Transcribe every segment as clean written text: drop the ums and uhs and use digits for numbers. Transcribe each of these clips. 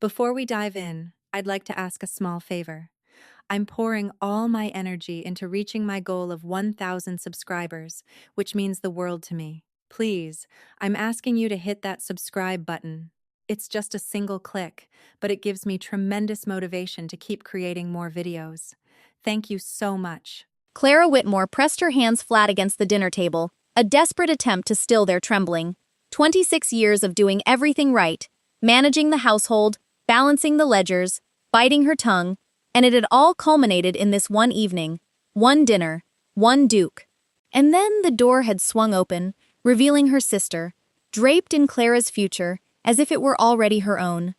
Before we dive in, I'd like to ask a small favor. I'm pouring all my energy into reaching my goal of 1,000 subscribers, which means the world to me. Please, I'm asking you to hit that subscribe button. It's just a single click, but it gives me tremendous motivation to keep creating more videos. Thank you so much. Clara Whitmore pressed her hands flat against the dinner table, a desperate attempt to still their trembling. 26 years of doing everything right, managing the household, balancing the ledgers, biting her tongue, and it had all culminated in this one evening, one dinner, one Duke. And then the door had swung open, revealing her sister, draped in Clara's future, as if it were already her own.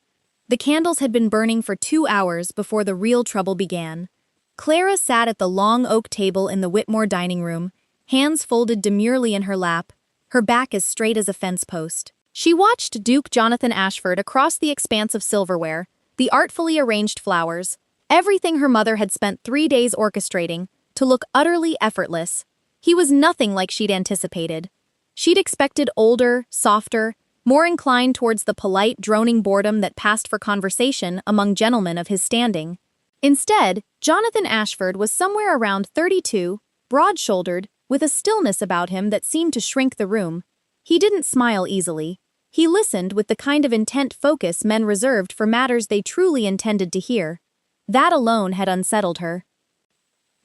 The candles had been burning for 2 hours before the real trouble began. Clara sat at the long oak table in the Whitmore dining room, hands folded demurely in her lap, her back as straight as a fence post. She watched Duke Jonathan Ashford across the expanse of silverware, the artfully arranged flowers, everything her mother had spent 3 days orchestrating, to look utterly effortless. He was nothing like she'd anticipated. She'd expected older, softer, more inclined towards the polite, droning boredom that passed for conversation among gentlemen of his standing. Instead, Jonathan Ashford was somewhere around 32, broad-shouldered, with a stillness about him that seemed to shrink the room. He didn't smile easily. He listened with the kind of intent focus men reserved for matters they truly intended to hear. That alone had unsettled her.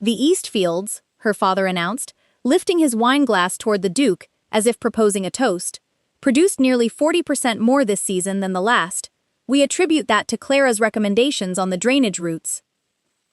"The Eastfields," her father announced, lifting his wineglass toward the Duke as if proposing a toast, "produced nearly 40% more this season than the last. We attribute that to Clara's recommendations on the drainage routes."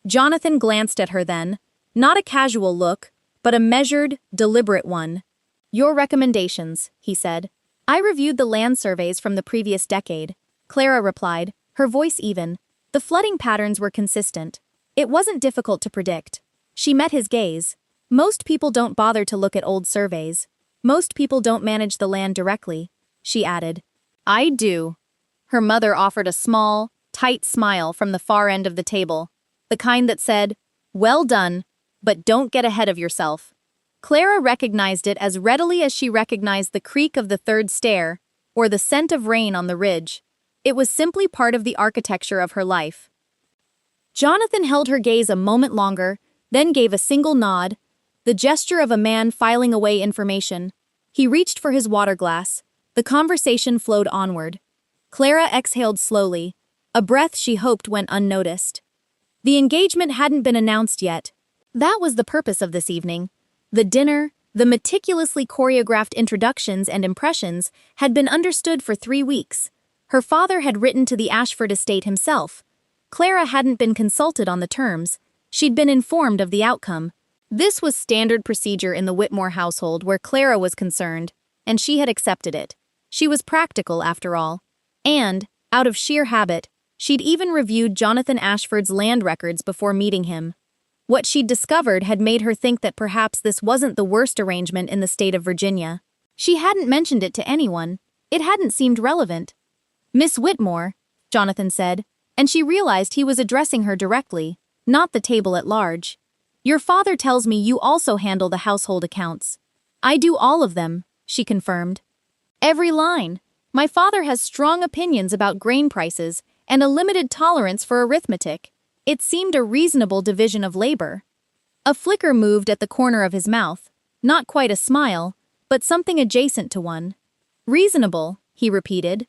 Jonathan glanced at her then, not a casual look, but a measured, deliberate one. "Your recommendations," he said. "I reviewed the land surveys from the previous decade," Clara replied, her voice even. The flooding patterns were consistent. It wasn't difficult to predict. She met his gaze. "Most people don't bother to look at old surveys. Most people don't manage the land directly," she added. "I do." Her mother offered a small, tight smile from the far end of the table, the kind that said, "Well done, but don't get ahead of yourself." Clara recognized it as readily as she recognized the creak of the third stair or the scent of rain on the ridge. It was simply part of the architecture of her life. Jonathan held her gaze a moment longer, then gave a single nod, the gesture of a man filing away information. He reached for his water glass. The conversation flowed onward. Clara exhaled slowly, a breath she hoped went unnoticed. The engagement hadn't been announced yet. That was the purpose of this evening. The dinner, the meticulously choreographed introductions and impressions, had been understood for 3 weeks. Her father had written to the Ashford estate himself. Clara hadn't been consulted on the terms. She'd been informed of the outcome. This was standard procedure in the Whitmore household where Clara was concerned, and she had accepted it. She was practical, after all. And, out of sheer habit, she'd even reviewed Jonathan Ashford's land records before meeting him. What she'd discovered had made her think that perhaps this wasn't the worst arrangement in the state of Virginia. She hadn't mentioned it to anyone. It hadn't seemed relevant. "Miss Whitmore," Jonathan said, and she realized he was addressing her directly, not the table at large. "Your father tells me you also handle the household accounts." "I do all of them," she confirmed. "Every line. My father has strong opinions about grain prices and a limited tolerance for arithmetic. It seemed a reasonable division of labor." A flicker moved at the corner of his mouth, not quite a smile, but something adjacent to one. "Reasonable," he repeated.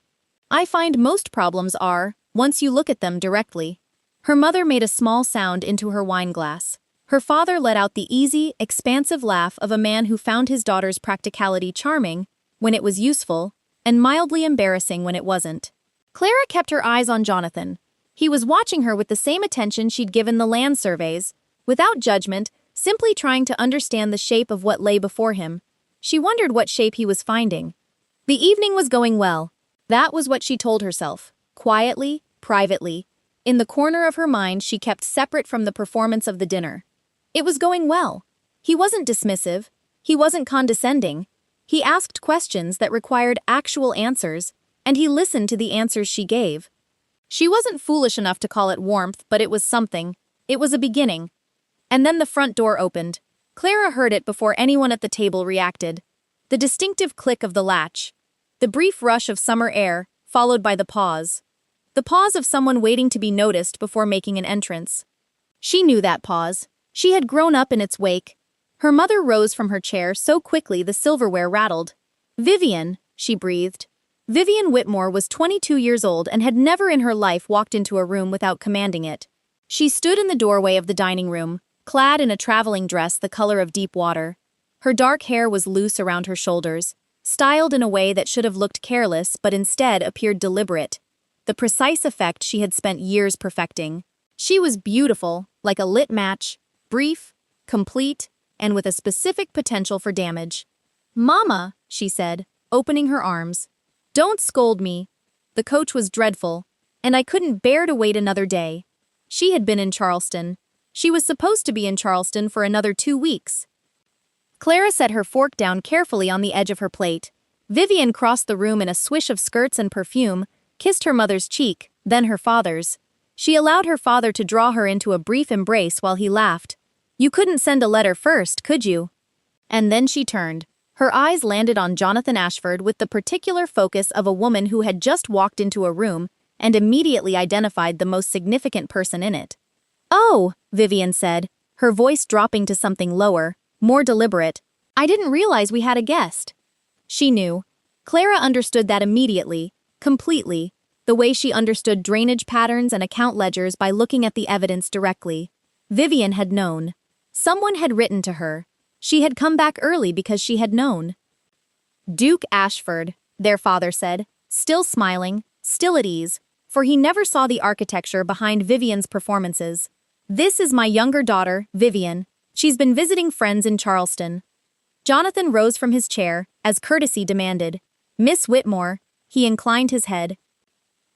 "I find most problems are, once you look at them directly." Her mother made a small sound into her wineglass. Her father let out the easy, expansive laugh of a man who found his daughter's practicality charming when it was useful, and mildly embarrassing when it wasn't. Clara kept her eyes on Jonathan. He was watching her with the same attention she'd given the land surveys, without judgment, simply trying to understand the shape of what lay before him. She wondered what shape he was finding. The evening was going well. That was what she told herself, quietly, privately. In the corner of her mind she kept separate from the performance of the dinner. It was going well. He wasn't dismissive. He wasn't condescending. He asked questions that required actual answers, and he listened to the answers she gave. She wasn't foolish enough to call it warmth, but it was something. It was a beginning. And then the front door opened. Clara heard it before anyone at the table reacted. The distinctive click of the latch. The brief rush of summer air, followed by the pause. the pause of someone waiting to be noticed before making an entrance. She knew that pause. She had grown up in its wake. Her mother rose from her chair so quickly the silverware rattled. "Vivien," she breathed. Vivien Whitmore was 22 years old and had never in her life walked into a room without commanding it. She stood in the doorway of the dining room, clad in a traveling dress the color of deep water. Her dark hair was loose around her shoulders, styled in a way that should have looked careless but instead appeared deliberate, the precise effect she had spent years perfecting. She was beautiful, like a lit match, brief, complete, and with a specific potential for damage. "Mama," she said, opening her arms. "Don't scold me." The coach was dreadful, and I couldn't bear to wait another day. She had been in Charleston. She was supposed to be in Charleston for another 2 weeks. Clara set her fork down carefully on the edge of her plate. Vivien crossed the room in a swish of skirts and perfume, kissed her mother's cheek, then her father's. She allowed her father to draw her into a brief embrace while he laughed. "You couldn't send a letter first, could you?" And then she turned. Her eyes landed on Jonathan Ashford with the particular focus of a woman who had just walked into a room and immediately identified the most significant person in it. "Oh," Vivien said, her voice dropping to something lower, more deliberate. "I didn't realize we had a guest." She knew. Clara understood that immediately, completely, the way she understood drainage patterns and account ledgers by looking at the evidence directly. Vivien had known. Someone had written to her. She had come back early because she had known. "Duke Ashford," their father said, still smiling, still at ease, for he never saw the architecture behind Vivien's performances. "This is my younger daughter, Vivien. She's been visiting friends in Charleston." Jonathan rose from his chair, as courtesy demanded. "Miss Whitmore," he inclined his head.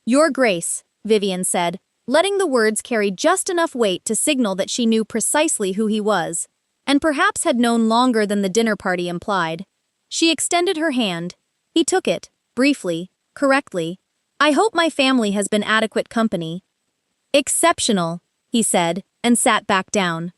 "Your Grace," Vivien said, letting the words carry just enough weight to signal that she knew precisely who he was, and perhaps had known longer than the dinner party implied. She extended her hand. He took it, briefly, correctly. "I hope my family has been adequate company." "Exceptional," he said, and sat back down.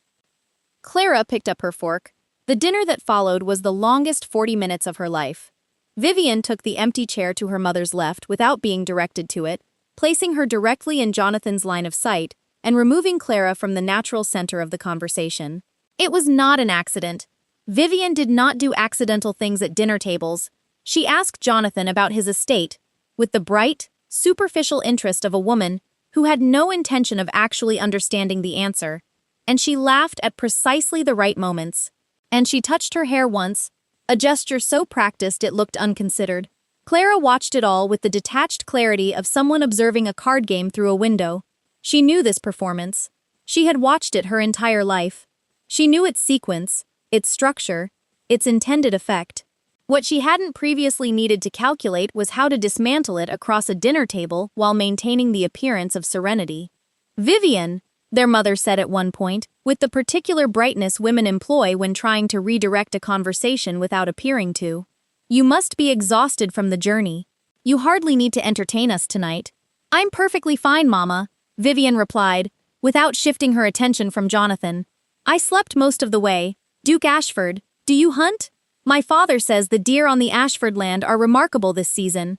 Clara picked up her fork. The dinner that followed was the longest 40 minutes of her life. Vivien took the empty chair to her mother's left without being directed to it, placing her directly in Jonathan's line of sight and removing Clara from the natural center of the conversation. It was not an accident. Vivien did not do accidental things at dinner tables. She asked Jonathan about his estate, with the bright, superficial interest of a woman who had no intention of actually understanding the answer, and she laughed at precisely the right moments. And she touched her hair once, a gesture so practiced it looked unconsidered. Clara watched it all with the detached clarity of someone observing a card game through a window. She knew this performance. She had watched it her entire life. She knew its sequence, its structure, its intended effect. What she hadn't previously needed to calculate was how to dismantle it across a dinner table while maintaining the appearance of serenity. "Vivien," their mother said at one point, with the particular brightness women employ when trying to redirect a conversation without appearing to. "You must be exhausted from the journey. You hardly need to entertain us tonight." "I'm perfectly fine, Mama," Vivien replied, without shifting her attention from Jonathan. "I slept most of the way. Duke Ashford, do you hunt? My father says the deer on the Ashford land are remarkable this season."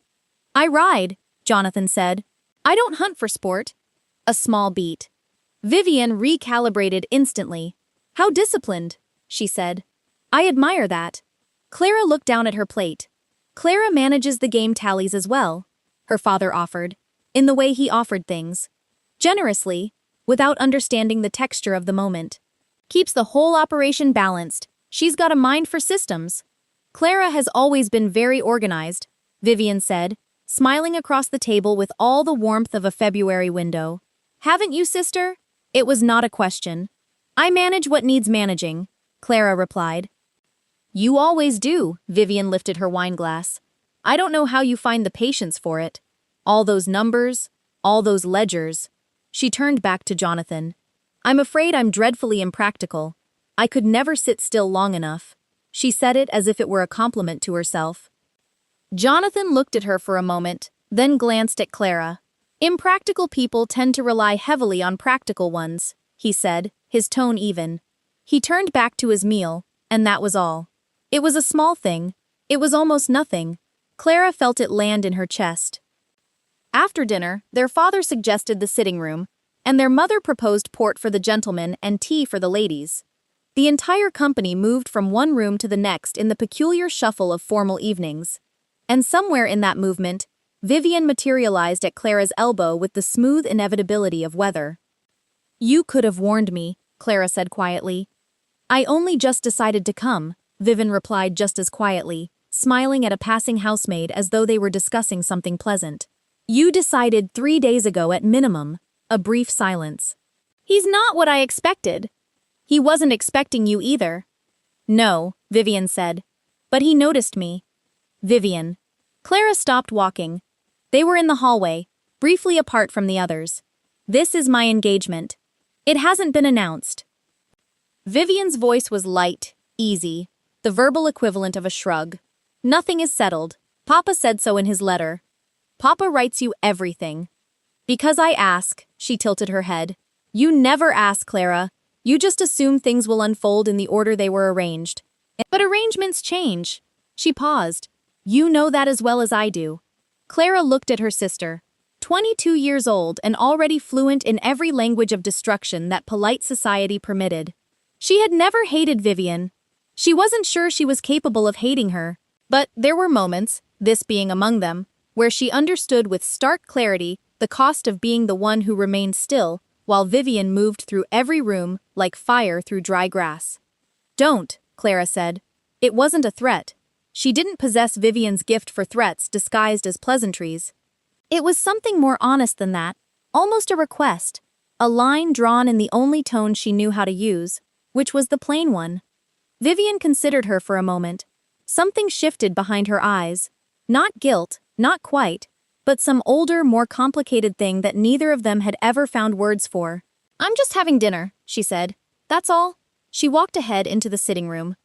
"I ride," Jonathan said. "I don't hunt for sport." A small beat. Vivien recalibrated instantly. "How disciplined," she said. "I admire that." Clara looked down at her plate. "Clara manages the game tallies as well," her father offered, in the way he offered things. Generously, without understanding the texture of the moment. "Keeps the whole operation balanced. She's got a mind for systems." "Clara has always been very organized," Vivien said, smiling across the table with all the warmth of a February window. "Haven't you, sister?" It was not a question. "I manage what needs managing," Clara replied. "You always do," Vivien lifted her wineglass. "I don't know how you find the patience for it. All those numbers, all those ledgers." She turned back to Jonathan. "I'm afraid I'm dreadfully impractical. I could never sit still long enough." She said it as if it were a compliment to herself. Jonathan looked at her for a moment, then glanced at Clara. "Impractical people tend to rely heavily on practical ones," he said, his tone even. He turned back to his meal, and that was all. It was a small thing. It was almost nothing. Clara felt it land in her chest. After dinner, their father suggested the sitting room, and their mother proposed port for the gentlemen and tea for the ladies. The entire company moved from one room to the next in the peculiar shuffle of formal evenings. And somewhere in that movement, Vivien materialized at Clara's elbow with the smooth inevitability of weather. "You could have warned me," Clara said quietly. "I only just decided to come," Vivien replied just as quietly, smiling at a passing housemaid as though they were discussing something pleasant. "You decided 3 days ago at minimum." A brief silence. "He's not what I expected." "He wasn't expecting you either." "No," Vivien said. "But he noticed me." Vivien. Clara stopped walking. They were in the hallway, briefly apart from the others. "This is my engagement. It hasn't been announced." Vivien's voice was light, easy, the verbal equivalent of a shrug. "Nothing is settled. Papa said so in his letter. Papa writes you everything." "Because I ask," she tilted her head. "You never ask, Clara. You just assume things will unfold in the order they were arranged. But arrangements change." She paused. "You know that as well as I do." Clara looked at her sister. 22 years old and already fluent in every language of destruction that polite society permitted. She had never hated Vivien. She wasn't sure she was capable of hating her. But there were moments, this being among them, where she understood with stark clarity the cost of being the one who remained still, while Vivien moved through every room like fire through dry grass. "Don't," Clara said. It wasn't a threat. She didn't possess Vivien's gift for threats disguised as pleasantries. It was something more honest than that, almost a request, a line drawn in the only tone she knew how to use, which was the plain one. Vivien considered her for a moment. Something shifted behind her eyes. Not guilt, not quite, but some older, more complicated thing that neither of them had ever found words for. "I'm just having dinner," she said. "That's all." She walked ahead into the sitting room.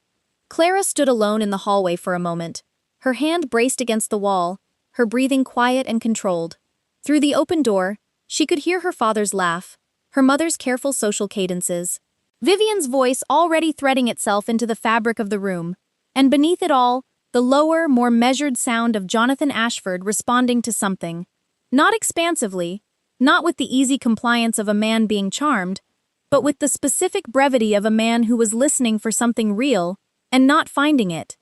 Clara stood alone in the hallway for a moment. Her hand braced against the wall, her breathing quiet and controlled. Through the open door, she could hear her father's laugh, her mother's careful social cadences, Vivien's voice already threading itself into the fabric of the room, and beneath it all, the lower, more measured sound of Jonathan Ashford responding to something. Not expansively, not with the easy compliance of a man being charmed, but with the specific brevity of a man who was listening for something real and not finding it.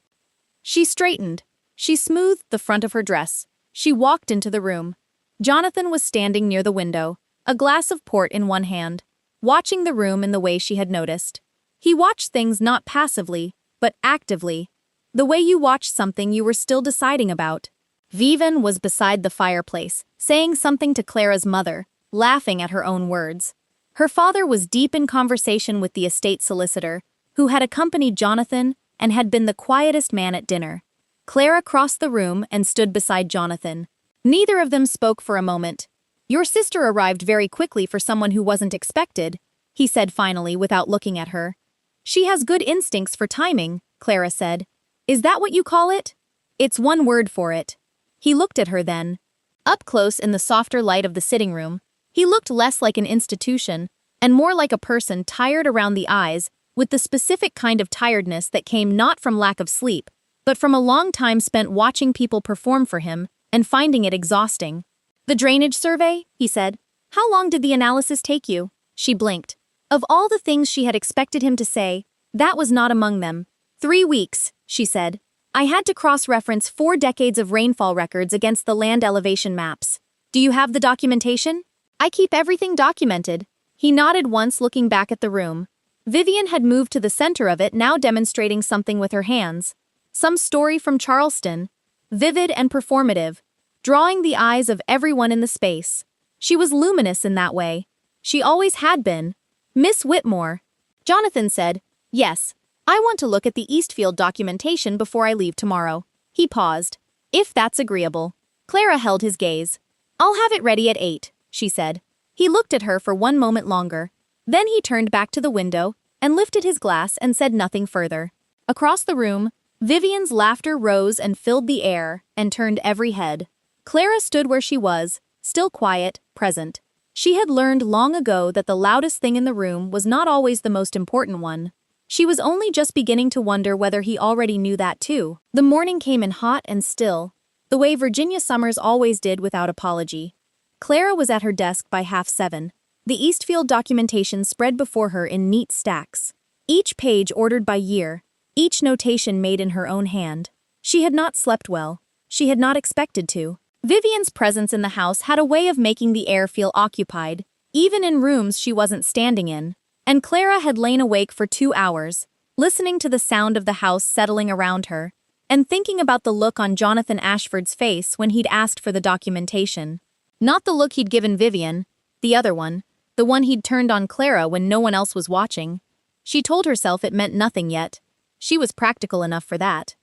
She straightened. She smoothed the front of her dress. She walked into the room. Jonathan was standing near the window, a glass of port in one hand, watching the room in the way she had noticed. He watched things not passively, but actively, the way you watched something you were still deciding about. Vivien was beside the fireplace, saying something to Clara's mother, laughing at her own words. Her father was deep in conversation with the estate solicitor, who had accompanied Jonathan and had been the quietest man at dinner. Clara crossed the room and stood beside Jonathan. Neither of them spoke for a moment. "Your sister arrived very quickly for someone who wasn't expected," he said finally without looking at her. "She has good instincts for timing," Clara said. "Is that what you call it?" "It's one word for it." He looked at her then. Up close in the softer light of the sitting room, he looked less like an institution and more like a person tired around the eyes, with the specific kind of tiredness that came not from lack of sleep, but from a long time spent watching people perform for him and finding it exhausting. "The drainage survey?" he said. "How long did the analysis take you?" She blinked. Of all the things she had expected him to say, that was not among them. 3 weeks, she said. "I had to cross-reference 4 decades of rainfall records against the land elevation maps. Do you have the documentation?" "I keep everything documented." He nodded once, looking back at the room. Vivien had moved to the center of it, now demonstrating something with her hands. Some story from Charleston, vivid and performative, drawing the eyes of everyone in the space. She was luminous in that way. She always had been. "Miss Whitmore." Jonathan said, "Yes, I want to look at the Eastfield documentation before I leave tomorrow." He paused. "If that's agreeable." Clara held his gaze. "I'll have it ready at 8, she said. He looked at her for one moment longer. Then he turned back to the window and lifted his glass and said nothing further. Across the room, Vivien's laughter rose and filled the air and turned every head. Clara stood where she was, still quiet, present. She had learned long ago that the loudest thing in the room was not always the most important one. She was only just beginning to wonder whether he already knew that too. The morning came in hot and still, the way Virginia summers always did without apology. Clara was at her desk by 7:30. The Eastfield documentation spread before her in neat stacks. Each page ordered by year, each notation made in her own hand. She had not slept well. She had not expected to. Vivien's presence in the house had a way of making the air feel occupied, even in rooms she wasn't standing in. And Clara had lain awake for 2 hours, listening to the sound of the house settling around her, and thinking about the look on Jonathan Ashford's face when he'd asked for the documentation. Not the look he'd given Vivien, the other one, the one he'd turned on Clara when no one else was watching. She told herself it meant nothing yet. She was practical enough for that.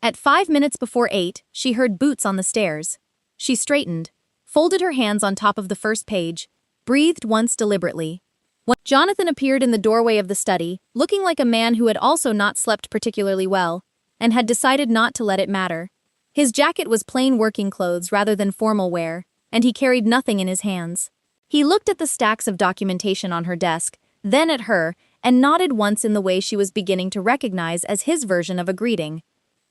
At 5 minutes before 8, she heard boots on the stairs. She straightened, folded her hands on top of the first page, breathed once deliberately. When Jonathan appeared in the doorway of the study, looking like a man who had also not slept particularly well, and had decided not to let it matter. His jacket was plain working clothes rather than formal wear, and he carried nothing in his hands. He looked at the stacks of documentation on her desk, then at her, and nodded once in the way she was beginning to recognize as his version of a greeting.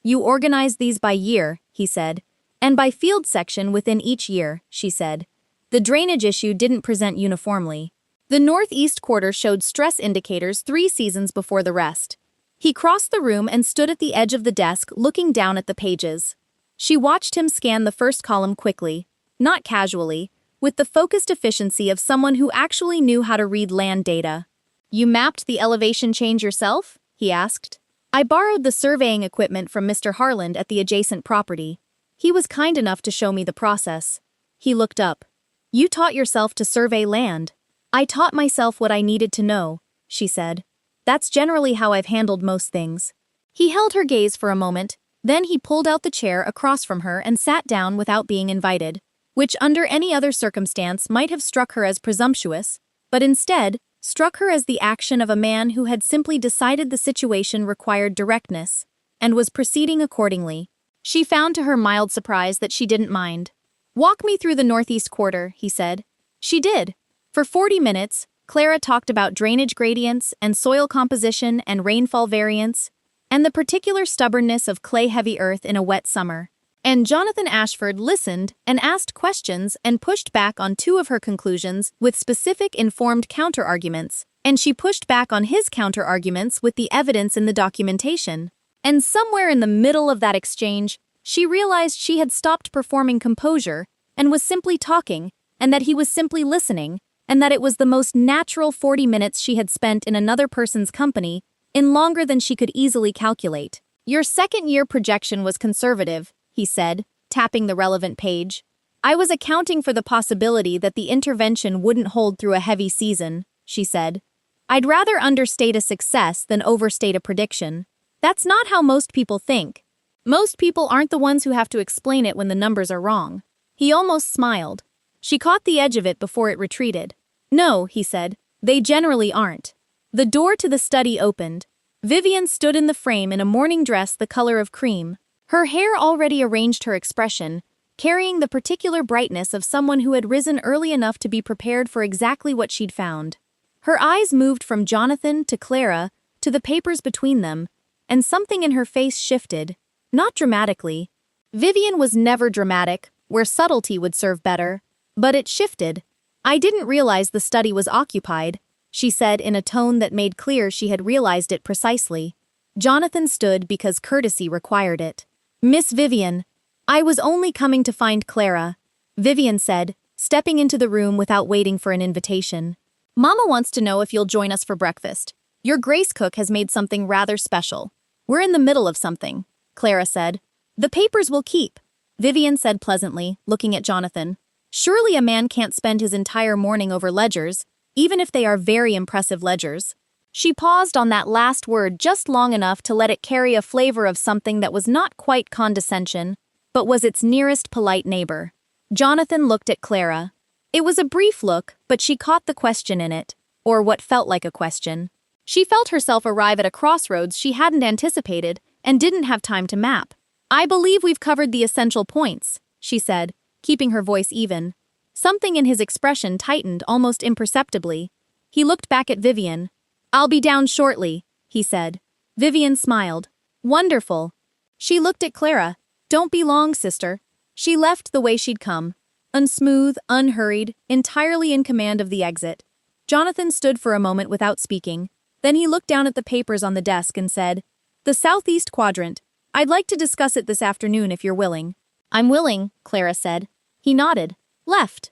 "You organize these by year," he said, "and by field section within each year," she said. The drainage issue didn't present uniformly. The northeast quarter showed stress indicators 3 seasons before the rest. He crossed the room and stood at the edge of the desk looking down at the pages. She watched him scan the first column quickly, not casually, with the focused efficiency of someone who actually knew how to read land data. "You mapped the elevation change yourself?" he asked. "I borrowed the surveying equipment from Mr. Harland at the adjacent property. He was kind enough to show me the process." He looked up. "You taught yourself to survey land." "I taught myself what I needed to know," she said. "That's generally how I've handled most things." He held her gaze for a moment, then he pulled out the chair across from her and sat down without being invited, which under any other circumstance might have struck her as presumptuous, but instead struck her as the action of a man who had simply decided the situation required directness, and was proceeding accordingly. She found to her mild surprise that she didn't mind. "Walk me through the northeast quarter," he said. She did. For 40 minutes, Clara talked about drainage gradients and soil composition and rainfall variance, and the particular stubbornness of clay-heavy earth in a wet summer. And Jonathan Ashford listened and asked questions and pushed back on 2 of her conclusions with specific informed counter-arguments, and she pushed back on his counter-arguments with the evidence in the documentation. And somewhere in the middle of that exchange, she realized she had stopped performing composure and was simply talking, and that he was simply listening, and that it was the most natural 40 minutes she had spent in another person's company in longer than she could easily calculate. "Your second-year projection was conservative," he said, tapping the relevant page. "I was accounting for the possibility that the intervention wouldn't hold through a heavy season," she said. "I'd rather understate a success than overstate a prediction. That's not how most people think. Most people aren't the ones who have to explain it when the numbers are wrong." He almost smiled. She caught the edge of it before it retreated. "No," he said, "they generally aren't." The door to the study opened. Vivien stood in the frame in a morning dress the color of cream. Her hair already arranged her expression, carrying the particular brightness of someone who had risen early enough to be prepared for exactly what she'd found. Her eyes moved from Jonathan to Clara to the papers between them, and something in her face shifted, not dramatically. Vivien was never dramatic, where subtlety would serve better, but it shifted. "I didn't realize the study was occupied," she said in a tone that made clear she had realized it precisely. Jonathan stood because courtesy required it. "Miss Vivien, I was only coming to find Clara," Vivien said, stepping into the room without waiting for an invitation. "Mama wants to know if you'll join us for breakfast. Your Grace cook has made something rather special. We're in the middle of something," Clara said. "The papers will keep," Vivien said pleasantly, looking at Jonathan. "Surely a man can't spend his entire morning over ledgers, even if they are very impressive ledgers." She paused on that last word just long enough to let it carry a flavor of something that was not quite condescension, but was its nearest polite neighbor. Jonathan looked at Clara. It was a brief look, but she caught the question in it, or what felt like a question. She felt herself arrive at a crossroads she hadn't anticipated and didn't have time to map. "I believe we've covered the essential points," she said, keeping her voice even. Something in his expression tightened almost imperceptibly. He looked back at Vivien. "I'll be down shortly," he said. Vivien smiled. "Wonderful." She looked at Clara. "Don't be long, sister." She left the way she'd come. Unsmooth, unhurried, entirely in command of the exit. Jonathan stood for a moment without speaking. Then he looked down at the papers on the desk and said, "The southeast quadrant. I'd like to discuss it this afternoon if you're willing." "I'm willing," Clara said. He nodded. Left.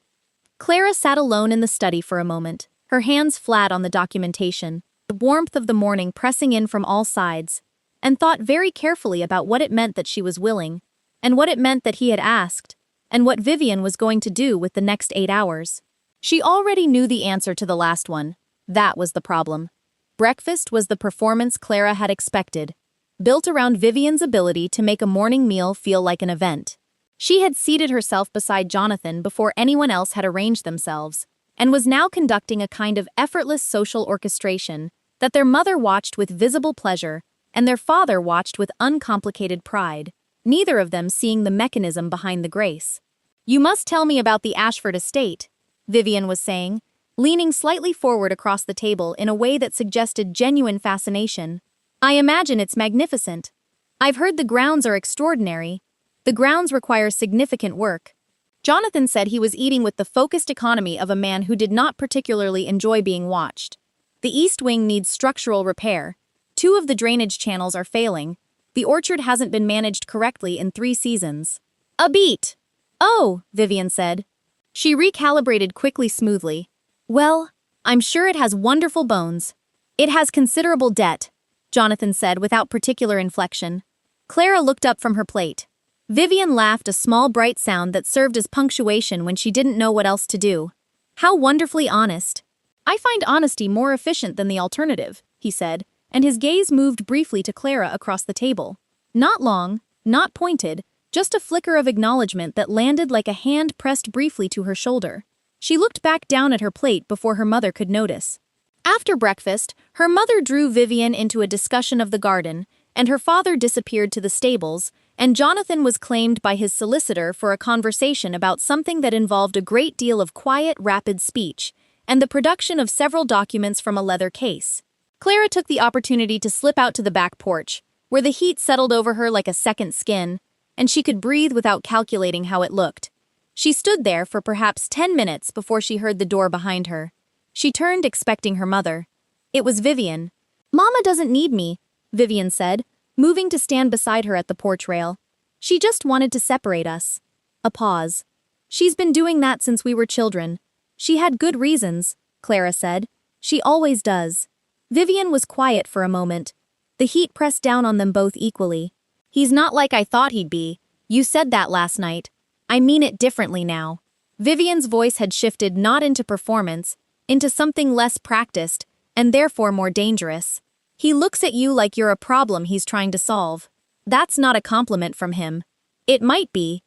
Clara sat alone in the study for a moment, her hands flat on the documentation, the warmth of the morning pressing in from all sides, and thought very carefully about what it meant that she was willing, and what it meant that he had asked, and what Vivien was going to do with the next 8 hours. She already knew the answer to the last one. That was the problem. Breakfast was the performance Clara had expected, built around Vivien's ability to make a morning meal feel like an event. She had seated herself beside Jonathan before anyone else had arranged themselves, and was now conducting a kind of effortless social orchestration that their mother watched with visible pleasure and their father watched with uncomplicated pride, neither of them seeing the mechanism behind the grace. "You must tell me about the Ashford estate," Vivien was saying, leaning slightly forward across the table in a way that suggested genuine fascination. "I imagine it's magnificent. I've heard the grounds are extraordinary. The grounds require significant work." Jonathan said he was eating with the focused economy of a man who did not particularly enjoy being watched. "The east wing needs structural repair. 2 of the drainage channels are failing. The orchard hasn't been managed correctly in 3 seasons. "A beat!" "Oh," Vivien said. She recalibrated quickly smoothly. "Well, I'm sure it has wonderful bones. It has considerable debt," Jonathan said without particular inflection. Clara looked up from her plate. Vivien laughed a small bright sound that served as punctuation when she didn't know what else to do. "How wonderfully honest." "I find honesty more efficient than the alternative," he said, and his gaze moved briefly to Clara across the table. Not long, not pointed, just a flicker of acknowledgement that landed like a hand pressed briefly to her shoulder. She looked back down at her plate before her mother could notice. After breakfast, her mother drew Vivien into a discussion of the garden, and her father disappeared to the stables, and Jonathan was claimed by his solicitor for a conversation about something that involved a great deal of quiet, rapid speech, and the production of several documents from a leather case. Clara took the opportunity to slip out to the back porch, where the heat settled over her like a second skin, and she could breathe without calculating how it looked. She stood there for perhaps 10 minutes before she heard the door behind her. She turned, expecting her mother. It was Vivien. "Mama doesn't need me," Vivien said, moving to stand beside her at the porch rail. "She just wanted to separate us." A pause. "She's been doing that since we were children. She had good reasons," Clara said. "She always does." Vivien was quiet for a moment. The heat pressed down on them both equally. "He's not like I thought he'd be. You said that last night. I mean it differently now." Vivien's voice had shifted not into performance, into something less practiced, and therefore more dangerous. "He looks at you like you're a problem he's trying to solve. That's not a compliment from him. It might be."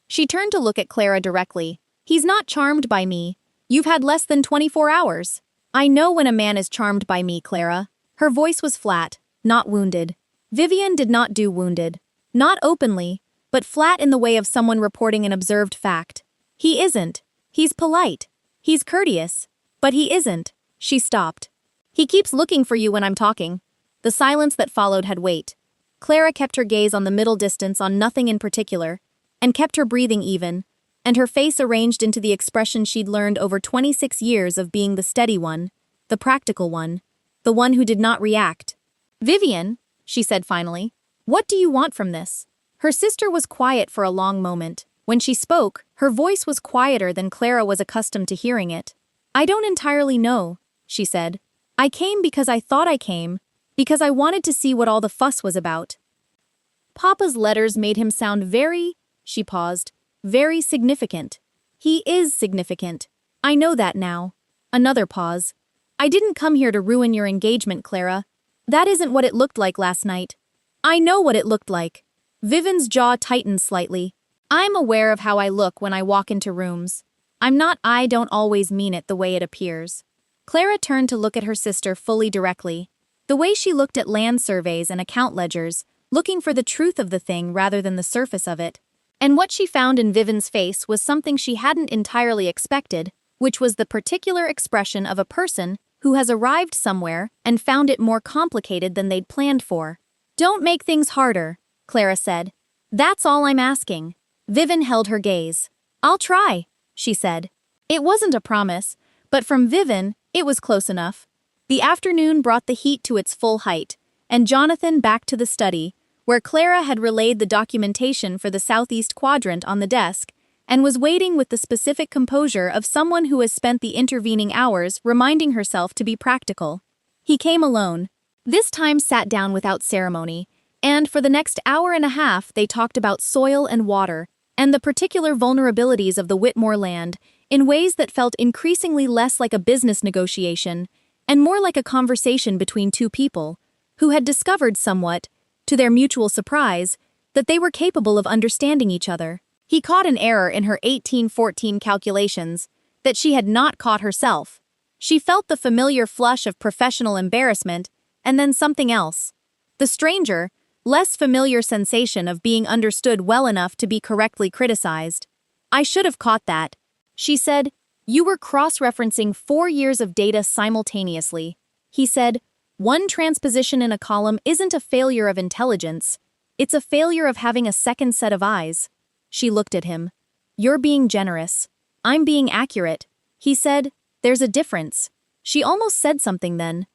She turned to look at Clara directly. "He's not charmed by me. You've had less than 24 hours. I know when a man is charmed by me, Clara." Her voice was flat, not wounded. Vivien did not do wounded. Not openly, but flat in the way of someone reporting an observed fact. "He isn't. He's polite. He's courteous. But he isn't." She stopped. "He keeps looking for you when I'm talking." The silence that followed had weight. Clara kept her gaze on the middle distance on nothing in particular, and kept her breathing even, and her face arranged into the expression she'd learned over 26 years of being the steady one, the practical one, the one who did not react. "Vivien," she said finally, "what do you want from this?" Her sister was quiet for a long moment. When she spoke, her voice was quieter than Clara was accustomed to hearing it. "I don't entirely know," she said. "I came because I thought I came, because I wanted to see what all the fuss was about." Papa's letters made him sound she paused, very significant. "He is significant. I know that now." Another pause. "I didn't come here to ruin your engagement, Clara. That isn't what it looked like last night." "I know what it looked like." Vivien's jaw tightened slightly. "I'm aware of how I look when I walk into rooms. I don't always mean it the way it appears." Clara turned to look at her sister fully directly. The way she looked at land surveys and account ledgers, looking for the truth of the thing rather than the surface of it. And what she found in Vivien's face was something she hadn't entirely expected, which was the particular expression of a person who has arrived somewhere and found it more complicated than they'd planned for. "Don't make things harder," Clara said. "That's all I'm asking." Vivien held her gaze. "I'll try." she said. It wasn't a promise, but from Vivien, it was close enough. The afternoon brought the heat to its full height, and Jonathan back to the study, where Clara had relayed the documentation for the southeast quadrant on the desk, and was waiting with the specific composure of someone who has spent the intervening hours reminding herself to be practical. He came alone. This time sat down without ceremony, and for the next hour and a half they talked about soil and water, and the particular vulnerabilities of the Whitmore land, in ways that felt increasingly less like a business negotiation, and more like a conversation between two people, who had discovered somewhat, to their mutual surprise, that they were capable of understanding each other. He caught an error in her 1814 calculations that she had not caught herself. She felt the familiar flush of professional embarrassment, and then something else. The stranger, less familiar sensation of being understood well enough to be correctly criticized. I should have caught that. She said, you were cross-referencing 4 years of data simultaneously. He said, one transposition in a column isn't a failure of intelligence. It's a failure of having a second set of eyes. She looked at him. You're being generous. I'm being accurate. He said, there's a difference. She almost said something then.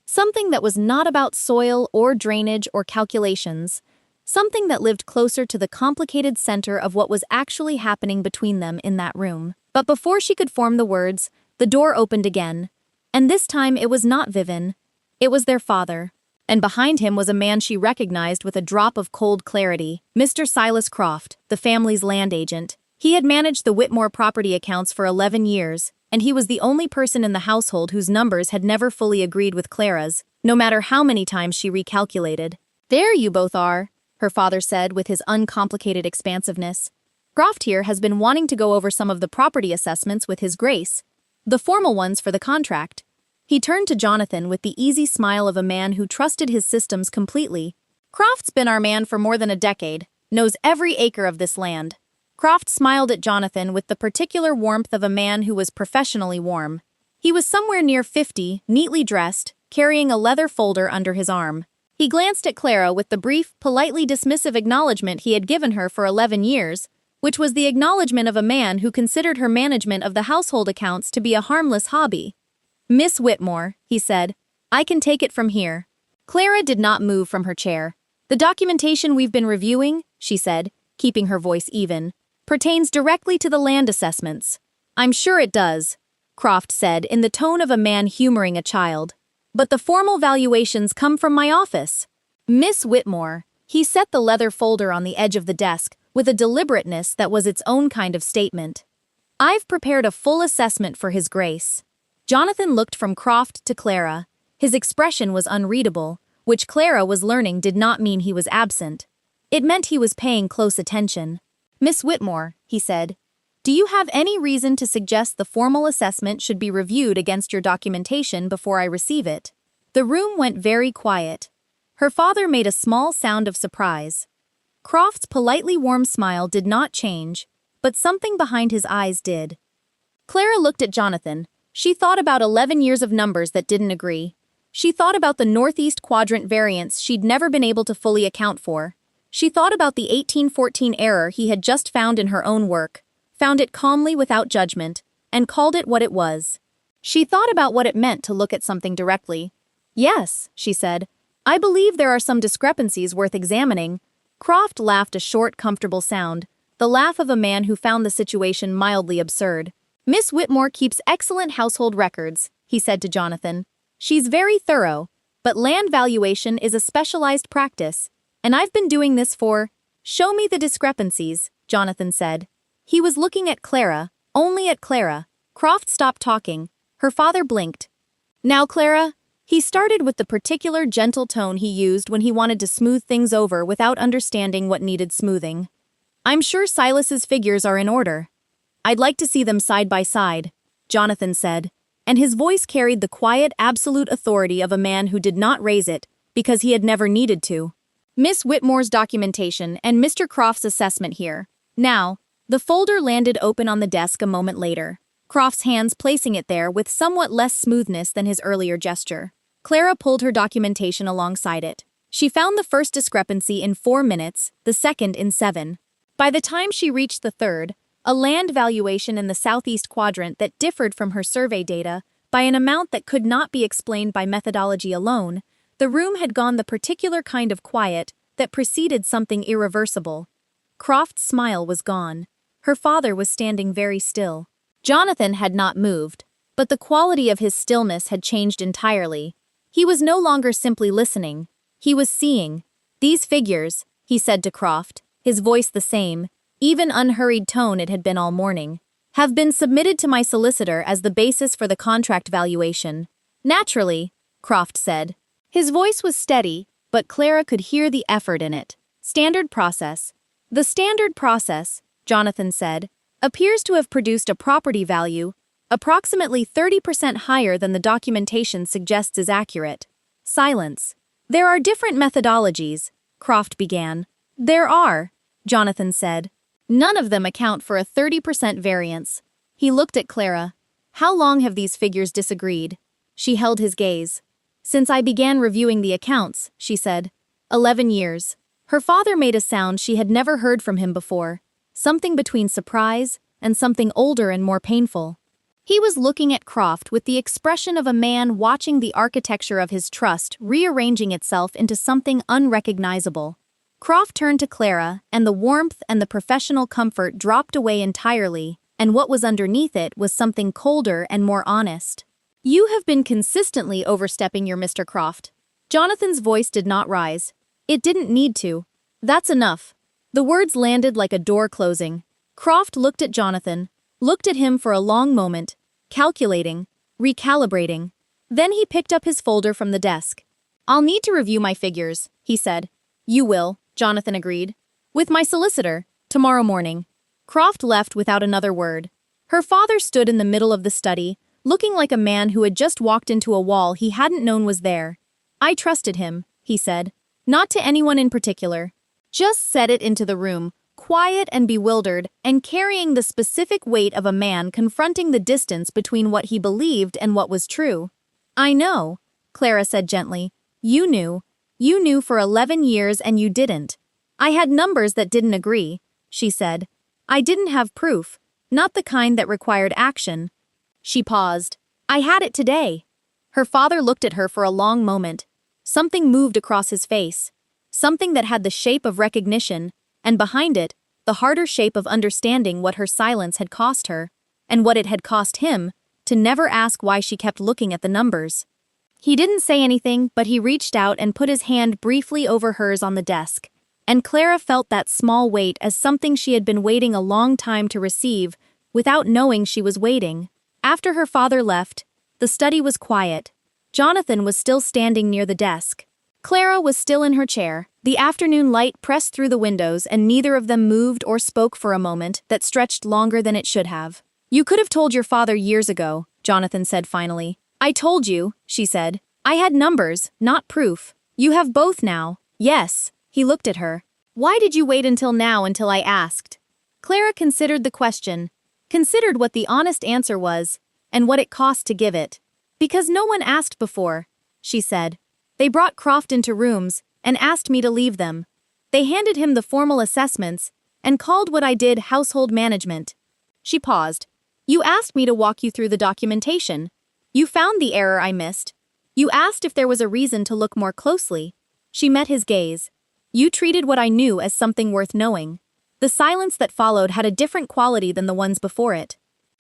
Something that was not about soil or drainage or calculations. Something that lived closer to the complicated center of what was actually happening between them in that room. But before she could form the words, the door opened again. And this time it was not Vivien. It was their father. And behind him was a man she recognized with a drop of cold clarity, Mr. Silas Croft, the family's land agent. He had managed the Whitmore property accounts for 11 years, and he was the only person in the household whose numbers had never fully agreed with Clara's, no matter how many times she recalculated. There you both are, her father said with his uncomplicated expansiveness. Croft here has been wanting to go over some of the property assessments with his grace, the formal ones for the contract. He turned to Jonathan with the easy smile of a man who trusted his systems completely. Croft's been our man for more than a decade, knows every acre of this land. Croft smiled at Jonathan with the particular warmth of a man who was professionally warm. He was somewhere near 50, neatly dressed, carrying a leather folder under his arm. He glanced at Clara with the brief, politely dismissive acknowledgement he had given her for 11 years, which was the acknowledgement of a man who considered her management of the household accounts to be a harmless hobby. Miss Whitmore, he said, I can take it from here. Clara did not move from her chair. The documentation we've been reviewing, she said, keeping her voice even, pertains directly to the land assessments. I'm sure it does, Croft said in the tone of a man humoring a child. But the formal valuations come from my office. Miss Whitmore, he set the leather folder on the edge of the desk with a deliberateness that was its own kind of statement. I've prepared a full assessment for His Grace. Jonathan looked from Croft to Clara. His expression was unreadable, which Clara was learning did not mean he was absent. It meant he was paying close attention. Miss Whitmore, he said, do you have any reason to suggest the formal assessment should be reviewed against your documentation before I receive it? The room went very quiet. Her father made a small sound of surprise. Croft's politely warm smile did not change, but something behind his eyes did. Clara looked at Jonathan. She thought about 11 years of numbers that didn't agree. She thought about the northeast quadrant variance she'd never been able to fully account for. She thought about the 1814 error he had just found in her own work, found it calmly without judgment, and called it what it was. She thought about what it meant to look at something directly. Yes, she said, I believe there are some discrepancies worth examining. Croft laughed a short, comfortable sound, the laugh of a man who found the situation mildly absurd. Miss Whitmore keeps excellent household records, he said to Jonathan. She's very thorough, but land valuation is a specialized practice, and I've been doing this for— Show me the discrepancies, Jonathan said. He was looking at Clara, only at Clara. Croft stopped talking. Her father blinked. Now, Clara, he started with the particular gentle tone he used when he wanted to smooth things over without understanding what needed smoothing. I'm sure Silas's figures are in order. I'd like to see them side by side, Jonathan said, and his voice carried the quiet, absolute authority of a man who did not raise it because he had never needed to. Miss Whitmore's documentation and Mr. Croft's assessment here. Now, the folder landed open on the desk a moment later, Croft's hands placing it there with somewhat less smoothness than his earlier gesture. Clara pulled her documentation alongside it. She found the first discrepancy in 4 minutes, the second in 7. By the time she reached the third, a land valuation in the southeast quadrant that differed from her survey data by an amount that could not be explained by methodology alone. The room had gone the particular kind of quiet that preceded something irreversible. Croft's smile was gone. Her father was standing very still. Jonathan had not moved, but the quality of his stillness had changed entirely. He was no longer simply listening. He was seeing. "These figures," he said to Croft, his voice the same, even unhurried tone it had been all morning, "have been submitted to my solicitor as the basis for the contract valuation." "Naturally," Croft said. His voice was steady, but Clara could hear the effort in it. "Standard process." "The standard process," Jonathan said, "appears to have produced a property value approximately 30% higher than the documentation suggests is accurate." Silence. "There are different methodologies," Croft began. "There are," Jonathan said. "None of them account for a 30% variance." He looked at Clara. "How long have these figures disagreed?" She held his gaze. "Since I began reviewing the accounts," she said. 11 years. Her father made a sound she had never heard from him before, something between surprise and something older and more painful. He was looking at Croft with the expression of a man watching the architecture of his trust rearranging itself into something unrecognizable. Croft turned to Clara, and the warmth and the professional comfort dropped away entirely, and what was underneath it was something colder and more honest. "You have been consistently overstepping your Mr. Croft." Jonathan's voice did not rise. It didn't need to. "That's enough." The words landed like a door closing. Croft looked at Jonathan, looked at him for a long moment, calculating, recalibrating. Then he picked up his folder from the desk. "I'll need to review my figures," he said. "You will," Jonathan agreed. "With my solicitor, tomorrow morning." Croft left without another word. Her father stood in the middle of the study, looking like a man who had just walked into a wall he hadn't known was there. "I trusted him," he said. "Not to anyone in particular. Just set it into the room, quiet and bewildered, and carrying the specific weight of a man confronting the distance between what he believed and what was true." "I know," Clara said gently. "You knew. You knew for 11 years and you didn't." "I had numbers that didn't agree," she said. "I didn't have proof, not the kind that required action." She paused. "I had it today." Her father looked at her for a long moment. Something moved across his face. Something that had the shape of recognition, and behind it, the harder shape of understanding what her silence had cost her, and what it had cost him, to never ask why she kept looking at the numbers. He didn't say anything, but he reached out and put his hand briefly over hers on the desk, and Clara felt that small weight as something she had been waiting a long time to receive, without knowing she was waiting. After her father left, the study was quiet. Jonathan was still standing near the desk. Clara was still in her chair. The afternoon light pressed through the windows and neither of them moved or spoke for a moment that stretched longer than it should have. "You could have told your father years ago," Jonathan said finally. "I told you," she said. "I had numbers, not proof. You have both now." "Yes." He looked at her. "Why did you wait until now until I asked?" Clara considered the question, considered what the honest answer was, and what it cost to give it. "Because no one asked before," she said. "They brought Croft into rooms and asked me to leave them. They handed him the formal assessments and called what I did household management." She paused. "You asked me to walk you through the documentation. You found the error I missed. You asked if there was a reason to look more closely." She met his gaze. "You treated what I knew as something worth knowing." The silence that followed had a different quality than the ones before it.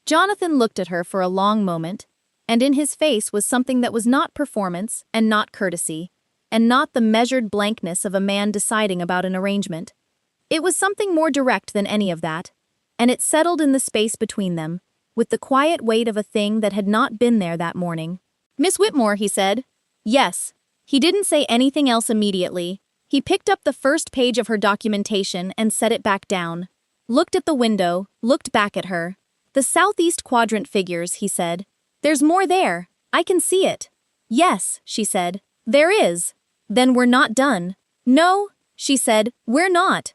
Jonathan looked at her for a long moment, and in his face was something that was not performance and not courtesy, and not the measured blankness of a man deciding about an arrangement. It was something more direct than any of that, and it settled in the space between them, with the quiet weight of a thing that had not been there that morning. "Miss Whitmore," he said. "Yes." He didn't say anything else immediately. He picked up the first page of her documentation and set it back down. Looked at the window, looked back at her. "The southeast quadrant figures," he said. "There's more there. I can see it." "Yes," she said. "There is." "Then we're not done." "No," she said, "we're not."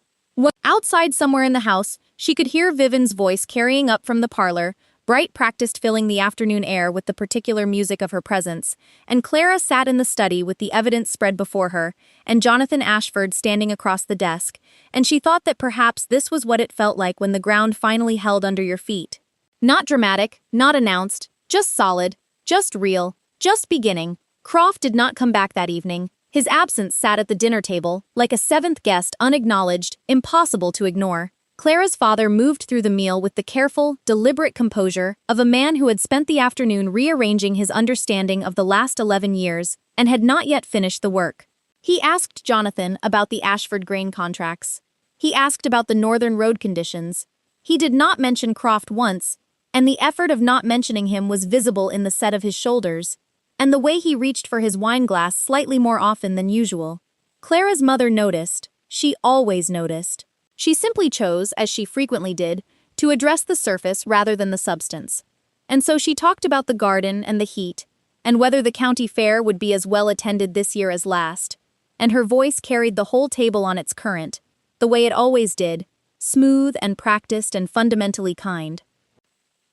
Outside somewhere in the house, she could hear Vivien's voice carrying up from the parlor, bright practiced filling the afternoon air with the particular music of her presence, and Clara sat in the study with the evidence spread before her, and Jonathan Ashford standing across the desk, and she thought that perhaps this was what it felt like when the ground finally held under your feet. Not dramatic, not announced, just solid, just real, just beginning. Croft did not come back that evening. His absence sat at the dinner table, like a seventh guest, unacknowledged, impossible to ignore. Clara's father moved through the meal with the careful, deliberate composure of a man who had spent the afternoon rearranging his understanding of the last 11 years and had not yet finished the work. He asked Jonathan about the Ashford grain contracts. He asked about the northern road conditions. He did not mention Croft once, and the effort of not mentioning him was visible in the set of his shoulders, and the way he reached for his wineglass slightly more often than usual. Clara's mother noticed. She always noticed. She simply chose, as she frequently did, to address the surface rather than the substance. And so she talked about the garden and the heat, and whether the county fair would be as well attended this year as last. And her voice carried the whole table on its current, the way it always did, smooth and practiced and fundamentally kind.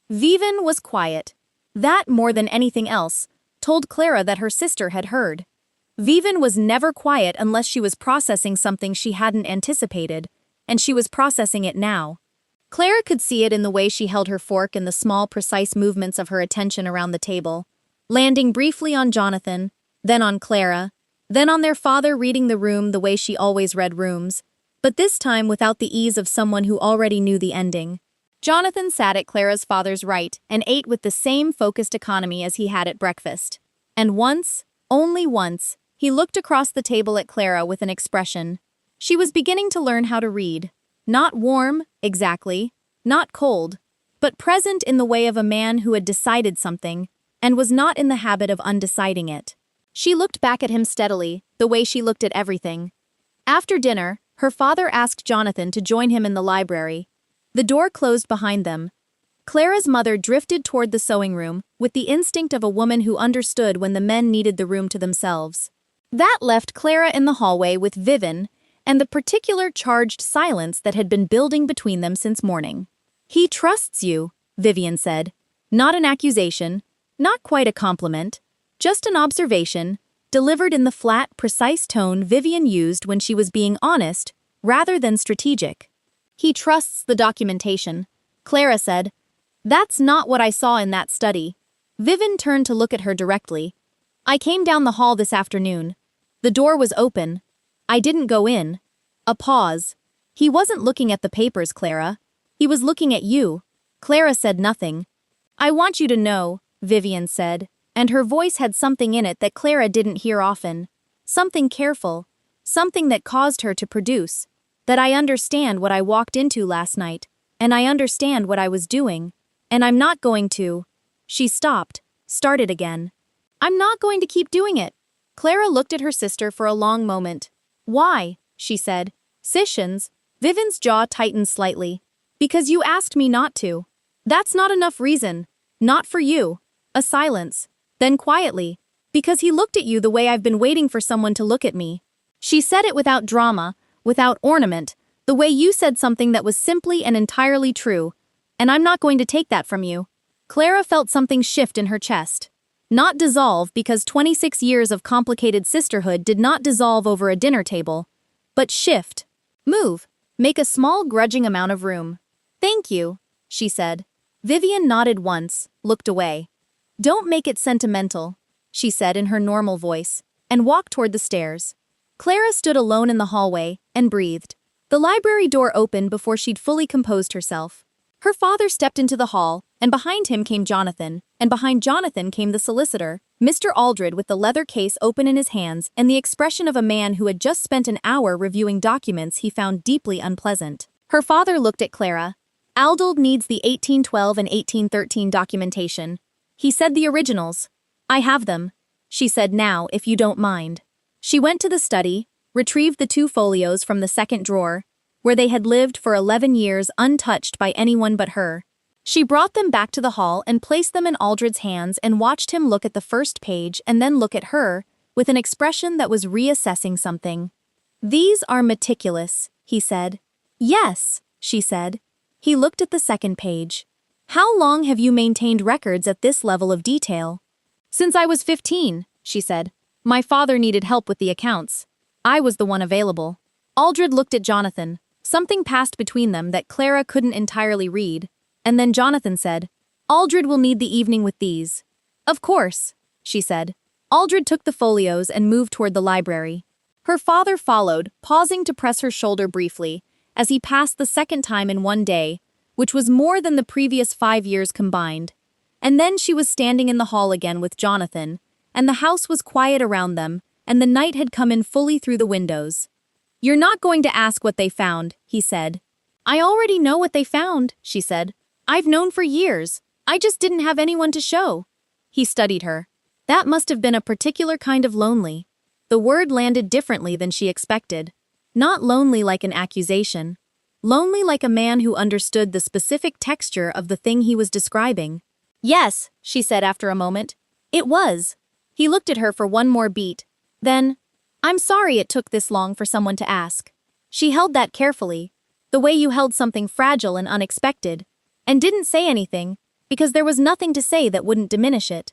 Vivien was quiet. That, more than anything else, told Clara that her sister had heard. Vivien was never quiet unless she was processing something she hadn't anticipated, and she was processing it now. Clara could see it in the way she held her fork and the small, precise movements of her attention around the table, landing briefly on Jonathan, then on Clara, then on their father reading the room the way she always read rooms, but this time without the ease of someone who already knew the ending. Jonathan sat at Clara's father's right and ate with the same focused economy as he had at breakfast. And once, only once, he looked across the table at Clara with an expression. She was beginning to learn how to read. Not warm, exactly, not cold, but present in the way of a man who had decided something and was not in the habit of undeciding it. She looked back at him steadily, the way she looked at everything. After dinner, her father asked Jonathan to join him in the library. The door closed behind them. Clara's mother drifted toward the sewing room with the instinct of a woman who understood when the men needed the room to themselves. That left Clara in the hallway with Vivien and the particular charged silence that had been building between them since morning. "He trusts you," Vivien said. Not an accusation, not quite a compliment, just an observation, delivered in the flat, precise tone Vivien used when she was being honest, rather than strategic. "He trusts the documentation," Clara said. "That's not what I saw in that study." Vivien turned to look at her directly. "I came down the hall this afternoon. The door was open. I didn't go in." A pause. "He wasn't looking at the papers, Clara. He was looking at you." Clara said nothing. "I want you to know," Vivien said, and her voice had something in it that Clara didn't hear often. Something careful, something that caused her to produce. "That I understand what I walked into last night, and I understand what I was doing, and I'm not going to." She stopped, started again. "I'm not going to keep doing it." Clara looked at her sister for a long moment. "Why?" she said. "Sessions." Vivien's jaw tightened slightly. "Because you asked me not to." "That's not enough reason." "Not for you." A silence. Then quietly. "Because he looked at you the way I've been waiting for someone to look at me." She said it without drama, without ornament, the way you said something that was simply and entirely true. And I'm not going to take that from you. Clara felt something shift in her chest. Not dissolve, because 26 years of complicated sisterhood did not dissolve over a dinner table, but shift. Move. Make a small grudging amount of room. "Thank you," she said. Vivien nodded once, looked away. "Don't make it sentimental," she said in her normal voice, and walked toward the stairs. Clara stood alone in the hallway and breathed. The library door opened before she'd fully composed herself. Her father stepped into the hall, and behind him came Jonathan, and behind Jonathan came the solicitor, Mr. Aldred, with the leather case open in his hands and the expression of a man who had just spent an hour reviewing documents he found deeply unpleasant. Her father looked at Clara. "Aldred needs the 1812 and 1813 documentation. He said the originals." "I have them," she said. "Now, if you don't mind." She went to the study, retrieved the 2 folios from the second drawer, where they had lived for 11 years untouched by anyone but her. She brought them back to the hall and placed them in Aldred's hands and watched him look at the first page and then look at her, with an expression that was reassessing something. "These are meticulous," he said. "Yes," she said. He looked at the second page. How long have you maintained records at this level of detail? Since I was 15, she said. My father needed help with the accounts. I was the one available. Aldred looked at Jonathan. Something passed between them that Clara couldn't entirely read, and then Jonathan said, Aldred will need the evening with these. Of course, she said. Aldred took the folios and moved toward the library. Her father followed, pausing to press her shoulder briefly, as he passed the second time in one day, which was more than the previous 5 years combined. And then she was standing in the hall again with Jonathan, and the house was quiet around them, and the night had come in fully through the windows. You're not going to ask what they found, he said. I already know what they found, she said. I've known for years. I just didn't have anyone to show. He studied her. That must have been a particular kind of lonely. The word landed differently than she expected. Not lonely like an accusation. Lonely like a man who understood the specific texture of the thing he was describing. Yes, she said after a moment. It was. He looked at her for one more beat. Then, I'm sorry it took this long for someone to ask. She held that carefully, the way you held something fragile and unexpected, and didn't say anything, because there was nothing to say that wouldn't diminish it.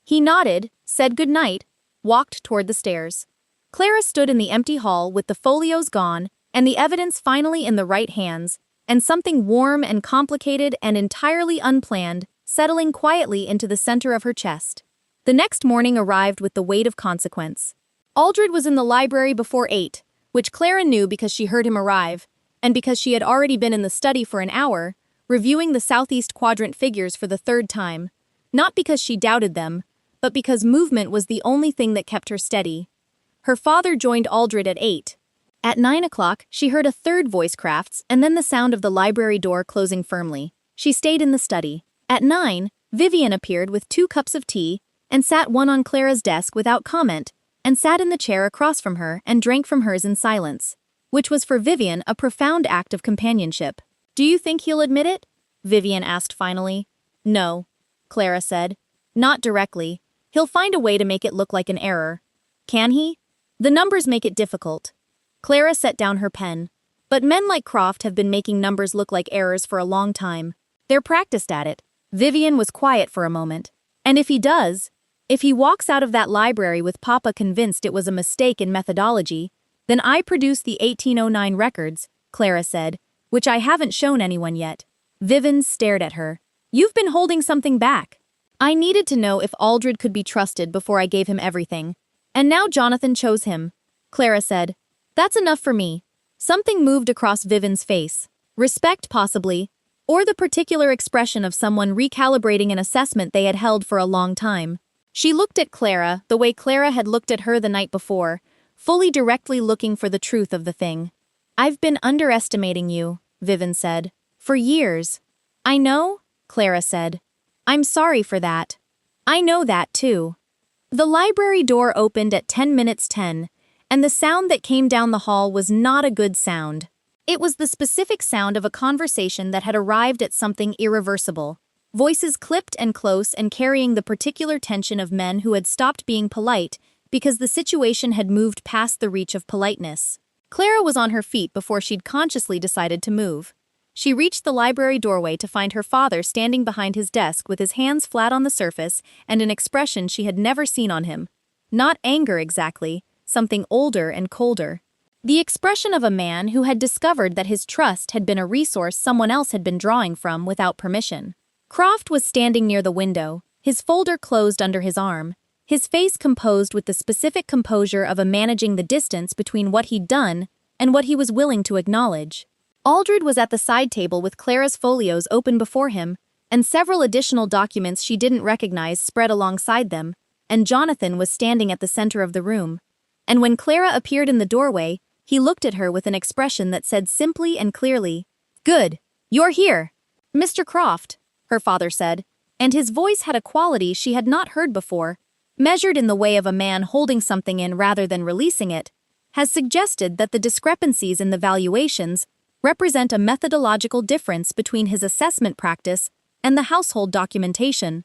He nodded, said good night, walked toward the stairs. Clara stood in the empty hall with the folios gone and the evidence finally in the right hands, and something warm and complicated and entirely unplanned settling quietly into the center of her chest. The next morning arrived with the weight of consequence. Aldred was in the library before 8, which Clara knew because she heard him arrive, and because she had already been in the study for an hour, reviewing the southeast quadrant figures for the third time, not because she doubted them, but because movement was the only thing that kept her steady. Her father joined Aldred at 8. At 9 o'clock, she heard a third voice crafts and then the sound of the library door closing firmly. She stayed in the study. At 9, Vivien appeared with 2 cups of tea and sat one on Clara's desk without comment, and sat in the chair across from her and drank from hers in silence, which was for Vivien a profound act of companionship. Do you think he'll admit it? Vivien asked finally. No, Clara said. Not directly. He'll find a way to make it look like an error. Can he? The numbers make it difficult. Clara set down her pen. But men like Croft have been making numbers look like errors for a long time. They're practiced at it. Vivien was quiet for a moment. And if he walks out of that library with Papa convinced it was a mistake in methodology, then I produce the 1809 records, Clara said, which I haven't shown anyone yet. Vivien stared at her. You've been holding something back. I needed to know if Aldred could be trusted before I gave him everything. And now Jonathan chose him. Clara said, That's enough for me. Something moved across Vivien's face. Respect, possibly, or the particular expression of someone recalibrating an assessment they had held for a long time. She looked at Clara the way Clara had looked at her the night before, fully directly looking for the truth of the thing. I've been underestimating you, Vivien said. For years. I know, Clara said. I'm sorry for that. I know that too. The library door opened at 10 minutes 10, and the sound that came down the hall was not a good sound. It was the specific sound of a conversation that had arrived at something irreversible. Voices clipped and close and carrying the particular tension of men who had stopped being polite because the situation had moved past the reach of politeness. Clara was on her feet before she'd consciously decided to move. She reached the library doorway to find her father standing behind his desk with his hands flat on the surface and an expression she had never seen on him. Not anger exactly, something older and colder. The expression of a man who had discovered that his trust had been a resource someone else had been drawing from without permission. Croft was standing near the window, his folder closed under his arm, his face composed with the specific composure of a managing the distance between what he'd done and what he was willing to acknowledge. Aldred was at the side table with Clara's folios open before him, and several additional documents she didn't recognize spread alongside them, and Jonathan was standing at the center of the room. And when Clara appeared in the doorway, he looked at her with an expression that said simply and clearly, Good, you're here. Mr. Croft, her father said, and his voice had a quality she had not heard before, measured in the way of a man holding something in rather than releasing it, has suggested that the discrepancies in the valuations represent a methodological difference between his assessment practice and the household documentation.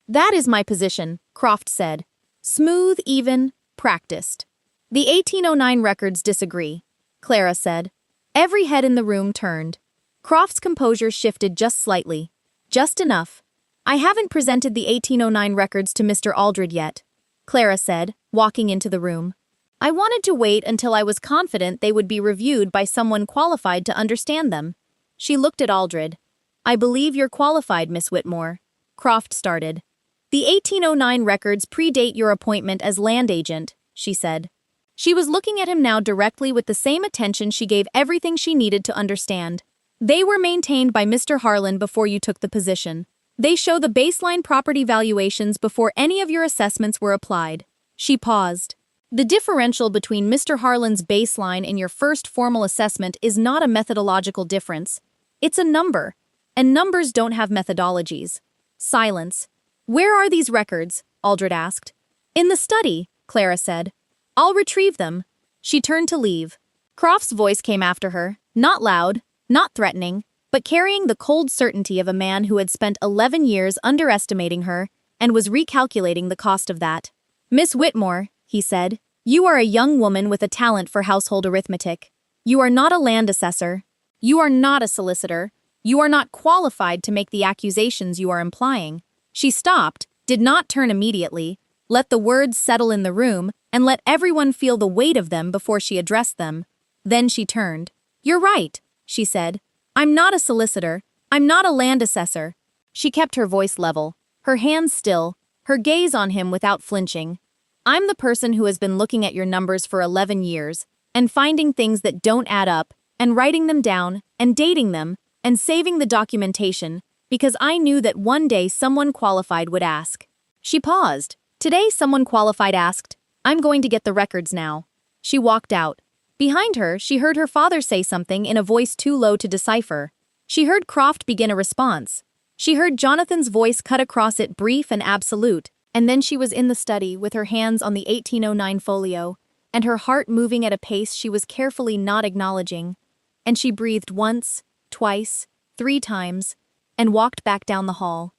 That is my position, Croft said. Smooth, even, practiced. The 1809 records disagree, Clara said. Every head in the room turned. Croft's composure shifted just slightly. Just enough. I haven't presented the 1809 records to Mr. Aldred yet, Clara said, walking into the room. I wanted to wait until I was confident they would be reviewed by someone qualified to understand them. She looked at Aldred. I believe you're qualified, Miss Whitmore. Croft started. The 1809 records predate your appointment as land agent, she said. She was looking at him now directly with the same attention she gave everything she needed to understand. They were maintained by Mr. Harlan before you took the position. They show the baseline property valuations before any of your assessments were applied. She paused. The differential between Mr. Harlan's baseline and your first formal assessment is not a methodological difference. It's a number, and numbers don't have methodologies. Silence. Where are these records? Aldred asked. In the study, Clara said. I'll retrieve them. She turned to leave. Croft's voice came after her, not loud, not threatening, but carrying the cold certainty of a man who had spent 11 years underestimating her and was recalculating the cost of that. Miss Whitmore, he said, you are a young woman with a talent for household arithmetic. You are not a land assessor. You are not a solicitor. You are not qualified to make the accusations you are implying. She stopped, did not turn immediately, let the words settle in the room, and let everyone feel the weight of them before she addressed them. Then she turned. You're right, she said. I'm not a solicitor. I'm not a land assessor. She kept her voice level, her hands still, her gaze on him without flinching. I'm the person who has been looking at your numbers for 11 years, and finding things that don't add up, and writing them down, and dating them, and saving the documentation, because I knew that one day someone qualified would ask. She paused. Today someone qualified asked, I'm going to get the records now. She walked out. Behind her, she heard her father say something in a voice too low to decipher. She heard Croft begin a response. She heard Jonathan's voice cut across it brief and absolute, and then she was in the study with her hands on the 1809 folio, and her heart moving at a pace she was carefully not acknowledging. And she breathed once, twice, 3 times, and walked back down the hall.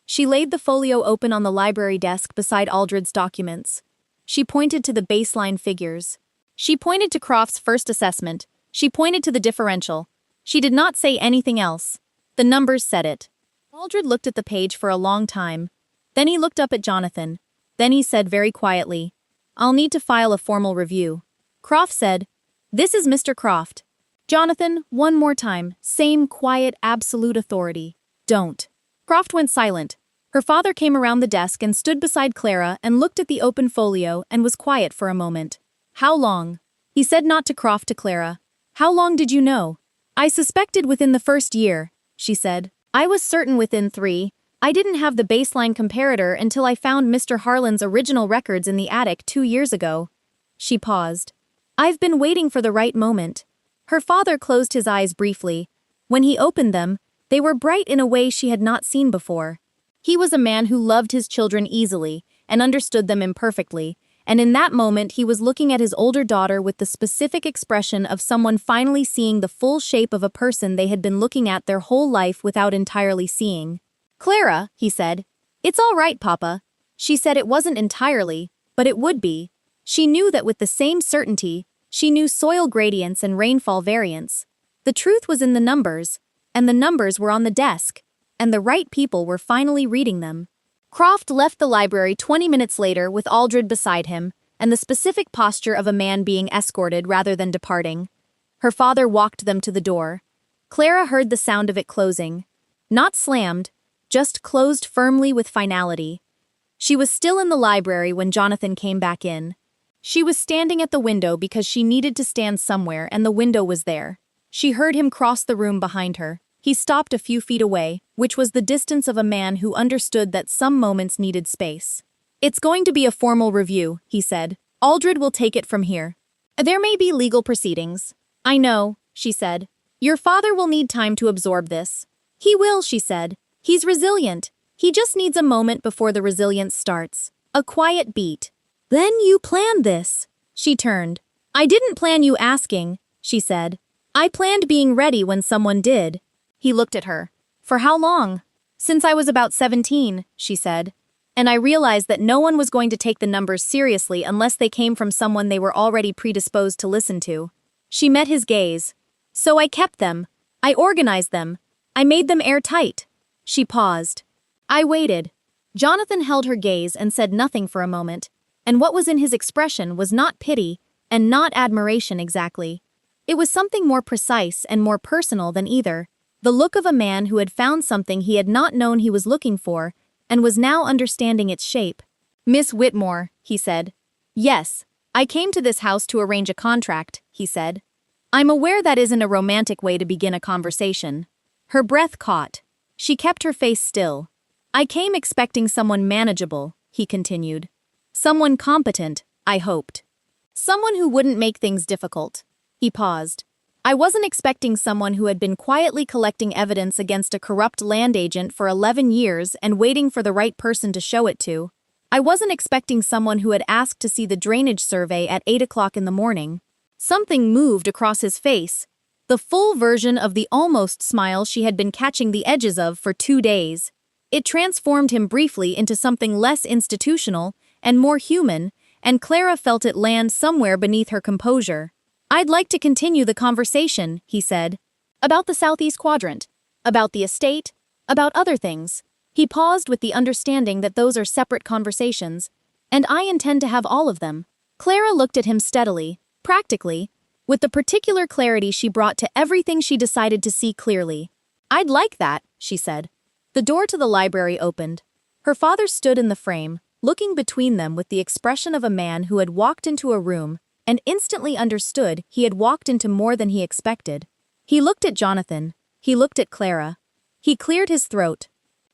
She laid the folio open on the library desk beside Aldred's documents. She pointed to the baseline figures. She pointed to Croft's first assessment. She pointed to the differential. She did not say anything else. The numbers said it. Aldred looked at the page for a long time. Then he looked up at Jonathan. Then he said very quietly, I'll need to file a formal review. Croft said, This is Mr. Croft. Jonathan, one more time, same quiet, absolute authority. Don't. Croft went silent. Her father came around the desk and stood beside Clara and looked at the open folio and was quiet for a moment. How long? He said not to Croft, to Clara. How long did you know? I suspected within the first year, she said. I was certain within 3. I didn't have the baseline comparator until I found Mr. Harlan's original records in the attic 2 years ago. She paused. I've been waiting for the right moment. Her father closed his eyes briefly. When he opened them, they were bright in a way she had not seen before. He was a man who loved his children easily and understood them imperfectly, and in that moment he was looking at his older daughter with the specific expression of someone finally seeing the full shape of a person they had been looking at their whole life without entirely seeing. Clara, he said. It's all right, Papa. She said it wasn't entirely, but it would be. She knew that with the same certainty, she knew soil gradients and rainfall variance. The truth was in the numbers, and the numbers were on the desk, and the right people were finally reading them. Croft left the library 20 minutes later with Aldred beside him, and the specific posture of a man being escorted rather than departing. Her father walked them to the door. Clara heard the sound of it closing. Not slammed, just closed firmly with finality. She was still in the library when Jonathan came back in. She was standing at the window because she needed to stand somewhere, and the window was there. She heard him cross the room behind her. He stopped a few feet away, which was the distance of a man who understood that some moments needed space. It's going to be a formal review, he said. Aldred will take it from here. There may be legal proceedings. I know, she said. Your father will need time to absorb this. He will, she said. He's resilient. He just needs a moment before the resilience starts. A quiet beat. Then you planned this. She turned. I didn't plan you asking, she said. I planned being ready when someone did. He looked at her. For how long? Since I was about 17, she said. And I realized that no one was going to take the numbers seriously unless they came from someone they were already predisposed to listen to. She met his gaze. So I kept them. I organized them. I made them airtight. She paused. I waited. Jonathan held her gaze and said nothing for a moment, and what was in his expression was not pity and not admiration exactly. It was something more precise and more personal than either, the look of a man who had found something he had not known he was looking for and was now understanding its shape. Miss Whitmore, he said. Yes, I came to this house to arrange a contract, he said. I'm aware that isn't a romantic way to begin a conversation. Her breath caught. She kept her face still. I came expecting someone manageable, he continued. Someone competent, I hoped. Someone who wouldn't make things difficult. He paused. I wasn't expecting someone who had been quietly collecting evidence against a corrupt land agent for 11 years and waiting for the right person to show it to. I wasn't expecting someone who had asked to see the drainage survey at 8 o'clock in the morning. Something moved across his face, the full version of the almost smile she had been catching the edges of for 2 days. It transformed him briefly into something less institutional and more human, and Clara felt it land somewhere beneath her composure. I'd like to continue the conversation, he said. About the southeast quadrant, about the estate, about other things. He paused with the understanding that those are separate conversations, and I intend to have all of them. Clara looked at him steadily, practically, with the particular clarity she brought to everything she decided to see clearly. I'd like that, she said. The door to the library opened. Her father stood in the frame, looking between them with the expression of a man who had walked into a room and instantly understood he had walked into more than he expected. He looked at Jonathan. He looked at Clara. He cleared his throat.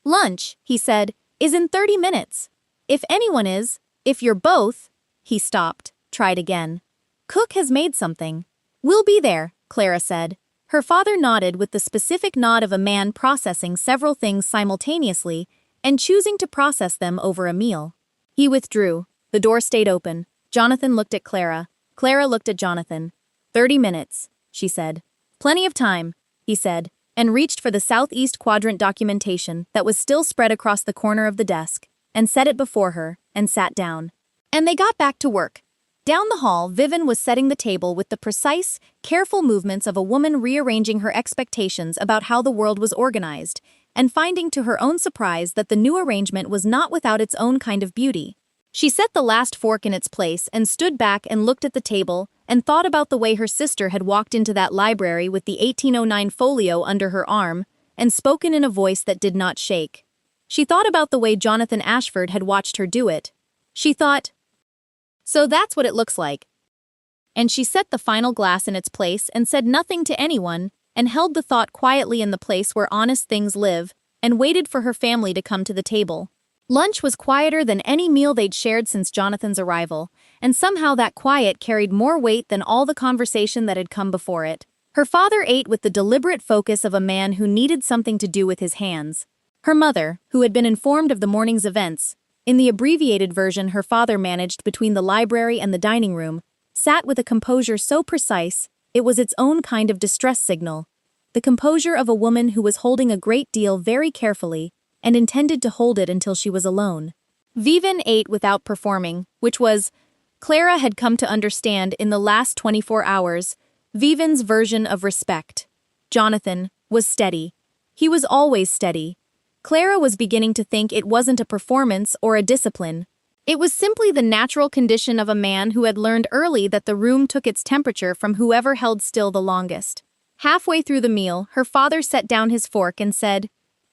Lunch, he said, is in 30 minutes. If anyone is, if you're both. He stopped, tried again. Cook has made something. We'll be there, Clara said. Her father nodded with the specific nod of a man processing several things simultaneously and choosing to process them over a meal. He withdrew. The door stayed open. Jonathan looked at Clara. Clara looked at Jonathan. 30 minutes, she said. Plenty of time, he said, and reached for the southeast quadrant documentation that was still spread across the corner of the desk, and set it before her, and sat down. And they got back to work. Down the hall, Vivien was setting the table with the precise, careful movements of a woman rearranging her expectations about how the world was organized, and finding to her own surprise that the new arrangement was not without its own kind of beauty. She set the last fork in its place and stood back and looked at the table and thought about the way her sister had walked into that library with the 1809 folio under her arm and spoken in a voice that did not shake. She thought about the way Jonathan Ashford had watched her do it. She thought, so that's what it looks like. And she set the final glass in its place and said nothing to anyone and held the thought quietly in the place where honest things live and waited for her family to come to the table. Lunch was quieter than any meal they'd shared since Jonathan's arrival, and somehow that quiet carried more weight than all the conversation that had come before it. Her father ate with the deliberate focus of a man who needed something to do with his hands. Her mother, who had been informed of the morning's events, in the abbreviated version her father managed between the library and the dining room, sat with a composure so precise, it was its own kind of distress signal. The composure of a woman who was holding a great deal very carefully, and intended to hold it until she was alone. Vivien ate without performing, which was, Clara had come to understand in the last 24 hours, Vivien's version of respect. Jonathan was steady. He was always steady. Clara was beginning to think it wasn't a performance or a discipline. It was simply the natural condition of a man who had learned early that the room took its temperature from whoever held still the longest. Halfway through the meal, her father set down his fork and said,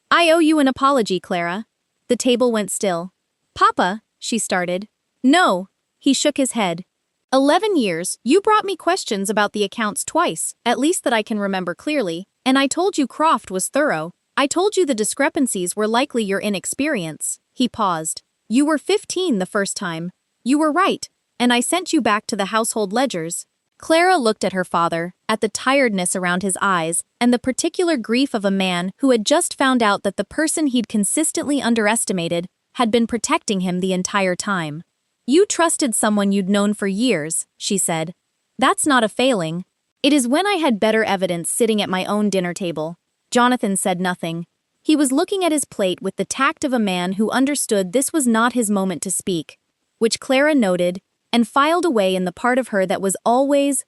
I owe you an apology, Clara. The table went still. Papa, she started. No, he shook his head. 11 years, you brought me questions about the accounts twice, at least that I can remember clearly, and I told you Croft was thorough. I told you the discrepancies were likely your inexperience. He paused. You were 15 the first time. You were right, and I sent you back to the household ledgers. Clara looked at her father, at the tiredness around his eyes, and the particular grief of a man who had just found out that the person he'd consistently underestimated had been protecting him the entire time. You trusted someone you'd known for years, she said. That's not a failing. It is when I had better evidence sitting at my own dinner table. Jonathan said nothing. He was looking at his plate with the tact of a man who understood this was not his moment to speak, which Clara noted and filed away in the part of her that was always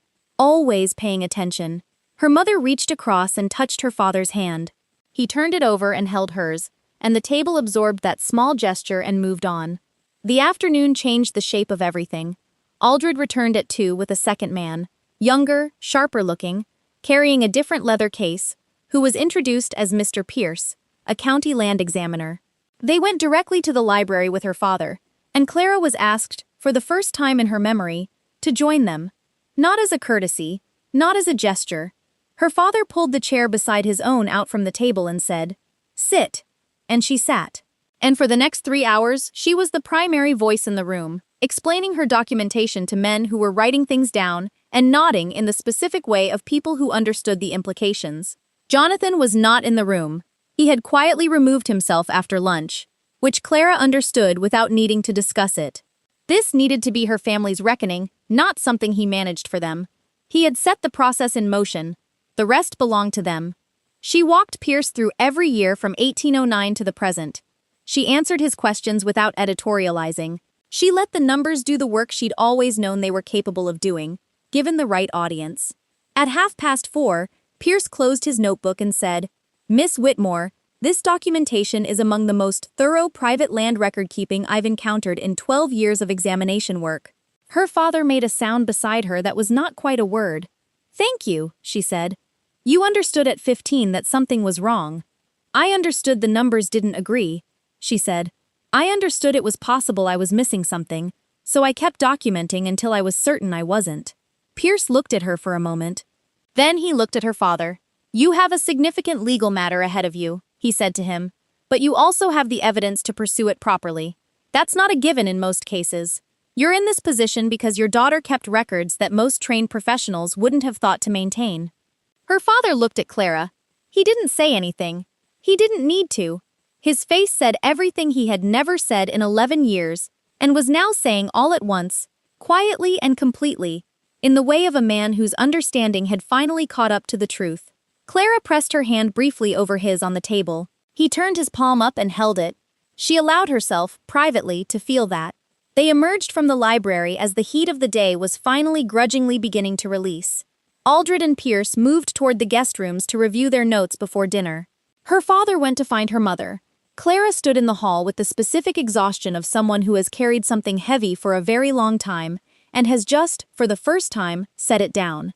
paying attention. Her mother reached across and touched her father's hand. He turned it over and held hers, and the table absorbed that small gesture and moved on. The afternoon changed the shape of everything. Aldred returned at 2 with a second man, younger, sharper looking, carrying a different leather case, who was introduced as Mr. Pierce, a county land examiner. They went directly to the library with her father, and Clara was asked, for the first time in her memory, to join them. Not as a courtesy, not as a gesture. Her father pulled the chair beside his own out from the table and said, "Sit." And she sat. And for the next 3 hours, she was the primary voice in the room, explaining her documentation to men who were writing things down and nodding in the specific way of people who understood the implications. Jonathan was not in the room. He had quietly removed himself after lunch, which Clara understood without needing to discuss it. This needed to be her family's reckoning, not something he managed for them. He had set the process in motion. The rest belonged to them. She walked Pierce through every year from 1809 to the present. She answered his questions without editorializing. She let the numbers do the work she'd always known they were capable of doing, given the right audience. At 4:30, Pierce closed his notebook and said, "Miss Whitmore, this documentation is among the most thorough private land record-keeping I've encountered in 12 years of examination work." Her father made a sound beside her that was not quite a word. "Thank you," she said. "You understood at 15 that something was wrong." "I understood the numbers didn't agree," she said. "I understood it was possible I was missing something, so I kept documenting until I was certain I wasn't." Pierce looked at her for a moment. Then he looked at her father. "You have a significant legal matter ahead of you," he said to him, "but you also have the evidence to pursue it properly. That's not a given in most cases. You're in this position because your daughter kept records that most trained professionals wouldn't have thought to maintain." Her father looked at Clara. He didn't say anything. He didn't need to. His face said everything he had never said in 11 years, and was now saying all at once, quietly and completely, in the way of a man whose understanding had finally caught up to the truth. Clara pressed her hand briefly over his on the table. He turned his palm up and held it. She allowed herself, privately, to feel that. They emerged from the library as the heat of the day was finally grudgingly beginning to release. Aldred and Pierce moved toward the guest rooms to review their notes before dinner. Her father went to find her mother. Clara stood in the hall with the specific exhaustion of someone who has carried something heavy for a very long time and has just, for the first time, set it down.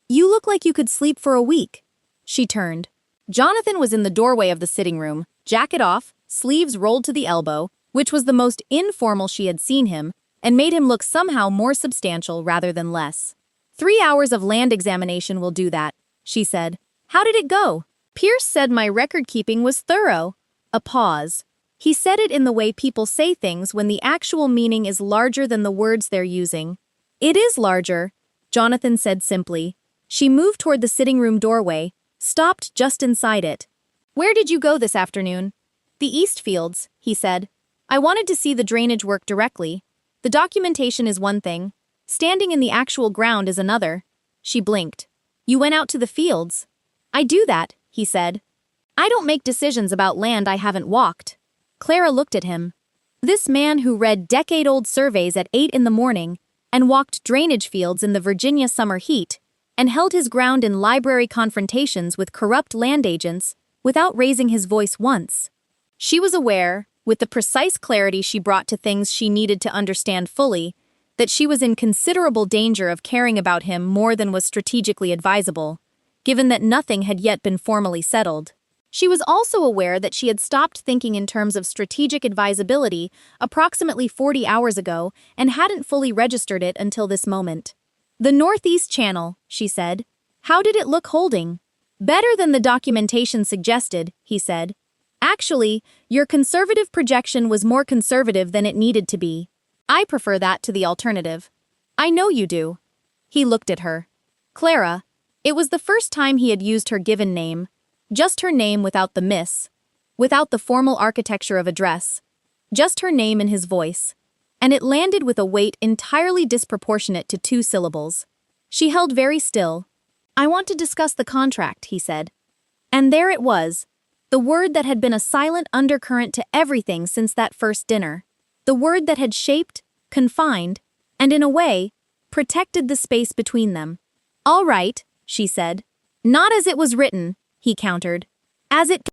"You look like you could sleep for a week." She turned. Jonathan was in the doorway of the sitting room, jacket off, sleeves rolled to the elbow, which was the most informal she had seen him, and made him look somehow more substantial rather than less. 3 hours of land examination will do that, she said. "How did it go?" "Pierce said my record-keeping was thorough." A pause. He said it in the way people say things when the actual meaning is larger than the words they're using. "It is larger," Jonathan said simply. She moved toward the sitting room doorway, stopped just inside it. "Where did you go this afternoon?" "The East Fields," he said. "I wanted to see the drainage work directly. The documentation is one thing. Standing in the actual ground is another." She blinked. "You went out to the fields." "I do that," he said. "I don't make decisions about land I haven't walked." Clara looked at him. This man who read decade-old surveys at 8 in the morning and walked drainage fields in the Virginia summer heat and held his ground in library confrontations with corrupt land agents without raising his voice once. She was aware, with the precise clarity she brought to things she needed to understand fully, that she was in considerable danger of caring about him more than was strategically advisable, given that nothing had yet been formally settled. She was also aware that she had stopped thinking in terms of strategic advisability approximately 40 hours ago and hadn't fully registered it until this moment. "The Northeast Channel," she said. "How did it look holding?" "Better than the documentation suggested," he said. "Actually, your conservative projection was more conservative than it needed to be. I prefer that to the alternative." "I know you do." He looked at her. Clara. It was the first time he had used her given name. Just her name without the miss. Without the formal architecture of address. Just her name and his voice. And it landed with a weight entirely disproportionate to 2 syllables. She held very still. "I want to discuss the contract," he said. And there it was. The word that had been a silent undercurrent to everything since that first dinner. The word that had shaped, confined, and in a way, protected the space between them. "All right," she said. "Not as it was written," he countered. "As it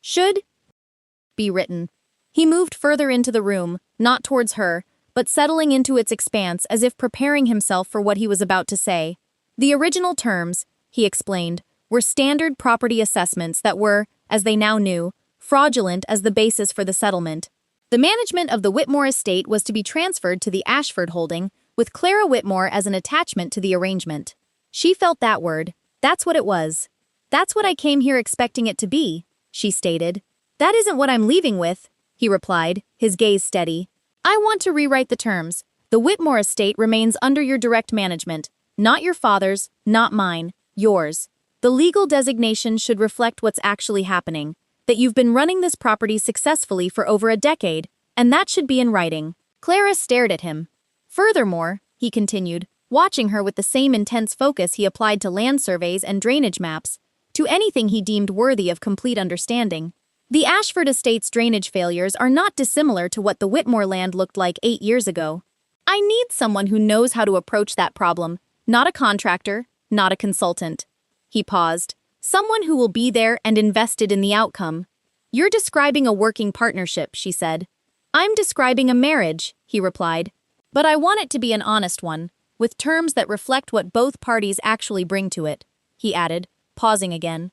Should be written. He moved further into the room, not towards her, but settling into its expanse as if preparing himself for what he was about to say. The original terms, he explained, were standard property assessments that were, as they now knew, fraudulent as the basis for the settlement. The management of the Whitmore estate was to be transferred to the Ashford holding, with Clara Whitmore as an attachment to the arrangement. She felt that word. That's what it was. That's what I came here expecting it to be, she stated. That isn't what I'm leaving with, he replied, his gaze steady. I want to rewrite the terms. The Whitmore estate remains under your direct management. Not your father's, not mine, yours. The legal designation should reflect what's actually happening, that you've been running this property successfully for over a decade, and that should be in writing. Clara stared at him. Furthermore, he continued, watching her with the same intense focus he applied to land surveys and drainage maps, to anything he deemed worthy of complete understanding. The Ashford estate's drainage failures are not dissimilar to what the Whitmore land looked like 8 years ago. I need someone who knows how to approach that problem, not a contractor, not a consultant. He paused. Someone who will be there and invested in the outcome. You're describing a working partnership, she said. I'm describing a marriage, he replied. But I want it to be an honest one, with terms that reflect what both parties actually bring to it, he added, pausing again.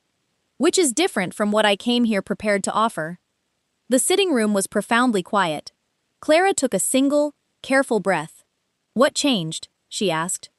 Which is different from what I came here prepared to offer. The sitting room was profoundly quiet. Clara took a single, careful breath. What changed? She asked.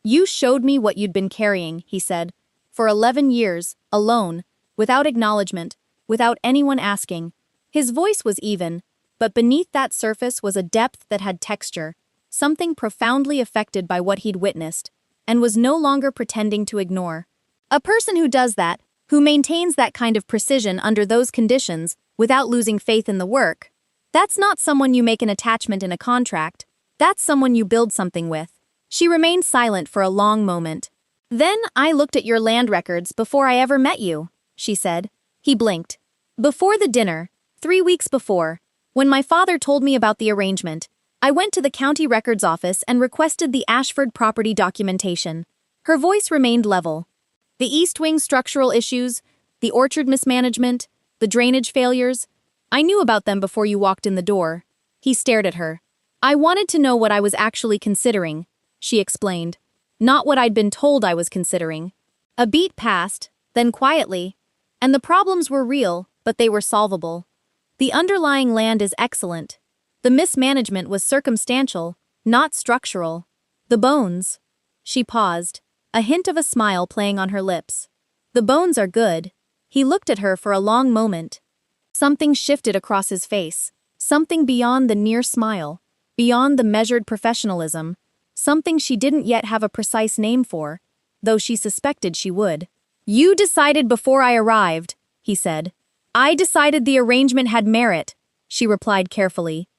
You showed me what you'd been carrying, he said. For 11 years, alone, without acknowledgement, without anyone asking. His voice was even, but beneath that surface was a depth that had texture, something profoundly affected by what he'd witnessed, and was no longer pretending to ignore. A person who does that, who maintains that kind of precision under those conditions without losing faith in the work, that's not someone you make an attachment in a contract. That's someone you build something with. She remained silent for a long moment. Then I looked at your land records before I ever met you, she said. He blinked. Before the dinner, 3 weeks before, when my father told me about the arrangement, I went to the county records office and requested the Ashford property documentation. Her voice remained level. The East Wing structural issues, the orchard mismanagement, the drainage failures, I knew about them before you walked in the door. He stared at her. I wanted to know what I was actually considering, she explained. Not what I'd been told I was considering. A beat passed, then quietly, and the problems were real, but they were solvable. The underlying land is excellent. The mismanagement was circumstantial, not structural. The bones. She paused, a hint of a smile playing on her lips. The bones are good. He looked at her for a long moment. Something shifted across his face, something beyond the near smile, beyond the measured professionalism, something she didn't yet have a precise name for, though she suspected she would. You decided before I arrived, he said. I decided the arrangement had merit, she replied carefully.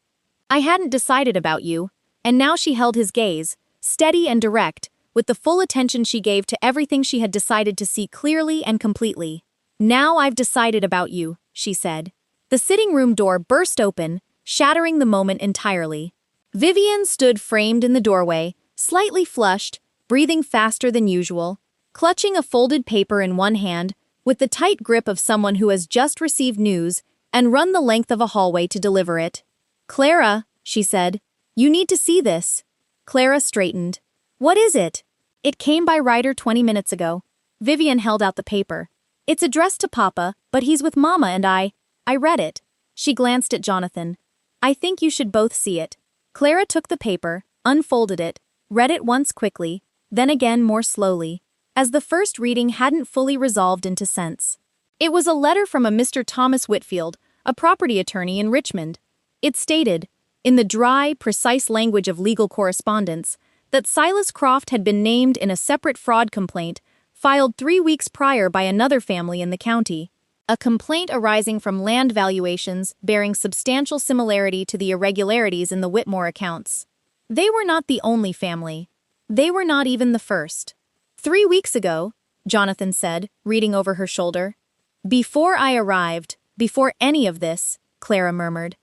I hadn't decided about you, and now she held his gaze, steady and direct, with the full attention she gave to everything she had decided to see clearly and completely. Now I've decided about you, she said. The sitting room door burst open, shattering the moment entirely. Vivien stood framed in the doorway, slightly flushed, breathing faster than usual, clutching a folded paper in one hand, with the tight grip of someone who has just received news and run the length of a hallway to deliver it. Clara, she said, you need to see this. Clara straightened. What is it? It came by Ryder 20 minutes ago. Vivien held out the paper. It's addressed to Papa, but he's with Mama and I read it. She glanced at Jonathan. I think you should both see it. Clara took the paper, unfolded it, read it once quickly, then again more slowly, as the first reading hadn't fully resolved into sense. It was a letter from a Mr. Thomas Whitfield, a property attorney in Richmond. It stated, in the dry, precise language of legal correspondence, that Silas Croft had been named in a separate fraud complaint filed 3 weeks prior by another family in the county, a complaint arising from land valuations bearing substantial similarity to the irregularities in the Whitmore accounts. They were not the only family. They were not even the first. 3 weeks ago, Jonathan said, reading over her shoulder. Before I arrived, before any of this, Clara murmured.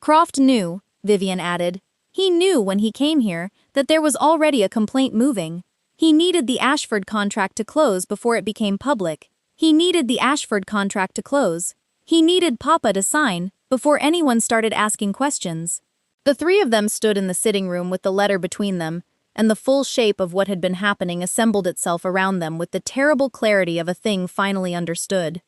Croft knew, Vivien added. He knew when he came here that there was already a complaint moving. He needed the Ashford contract to close before it became public. He needed the Ashford contract to close. He needed Papa to sign before anyone started asking questions. The three of them stood in the sitting room with the letter between them, and the full shape of what had been happening assembled itself around them with the terrible clarity of a thing finally understood.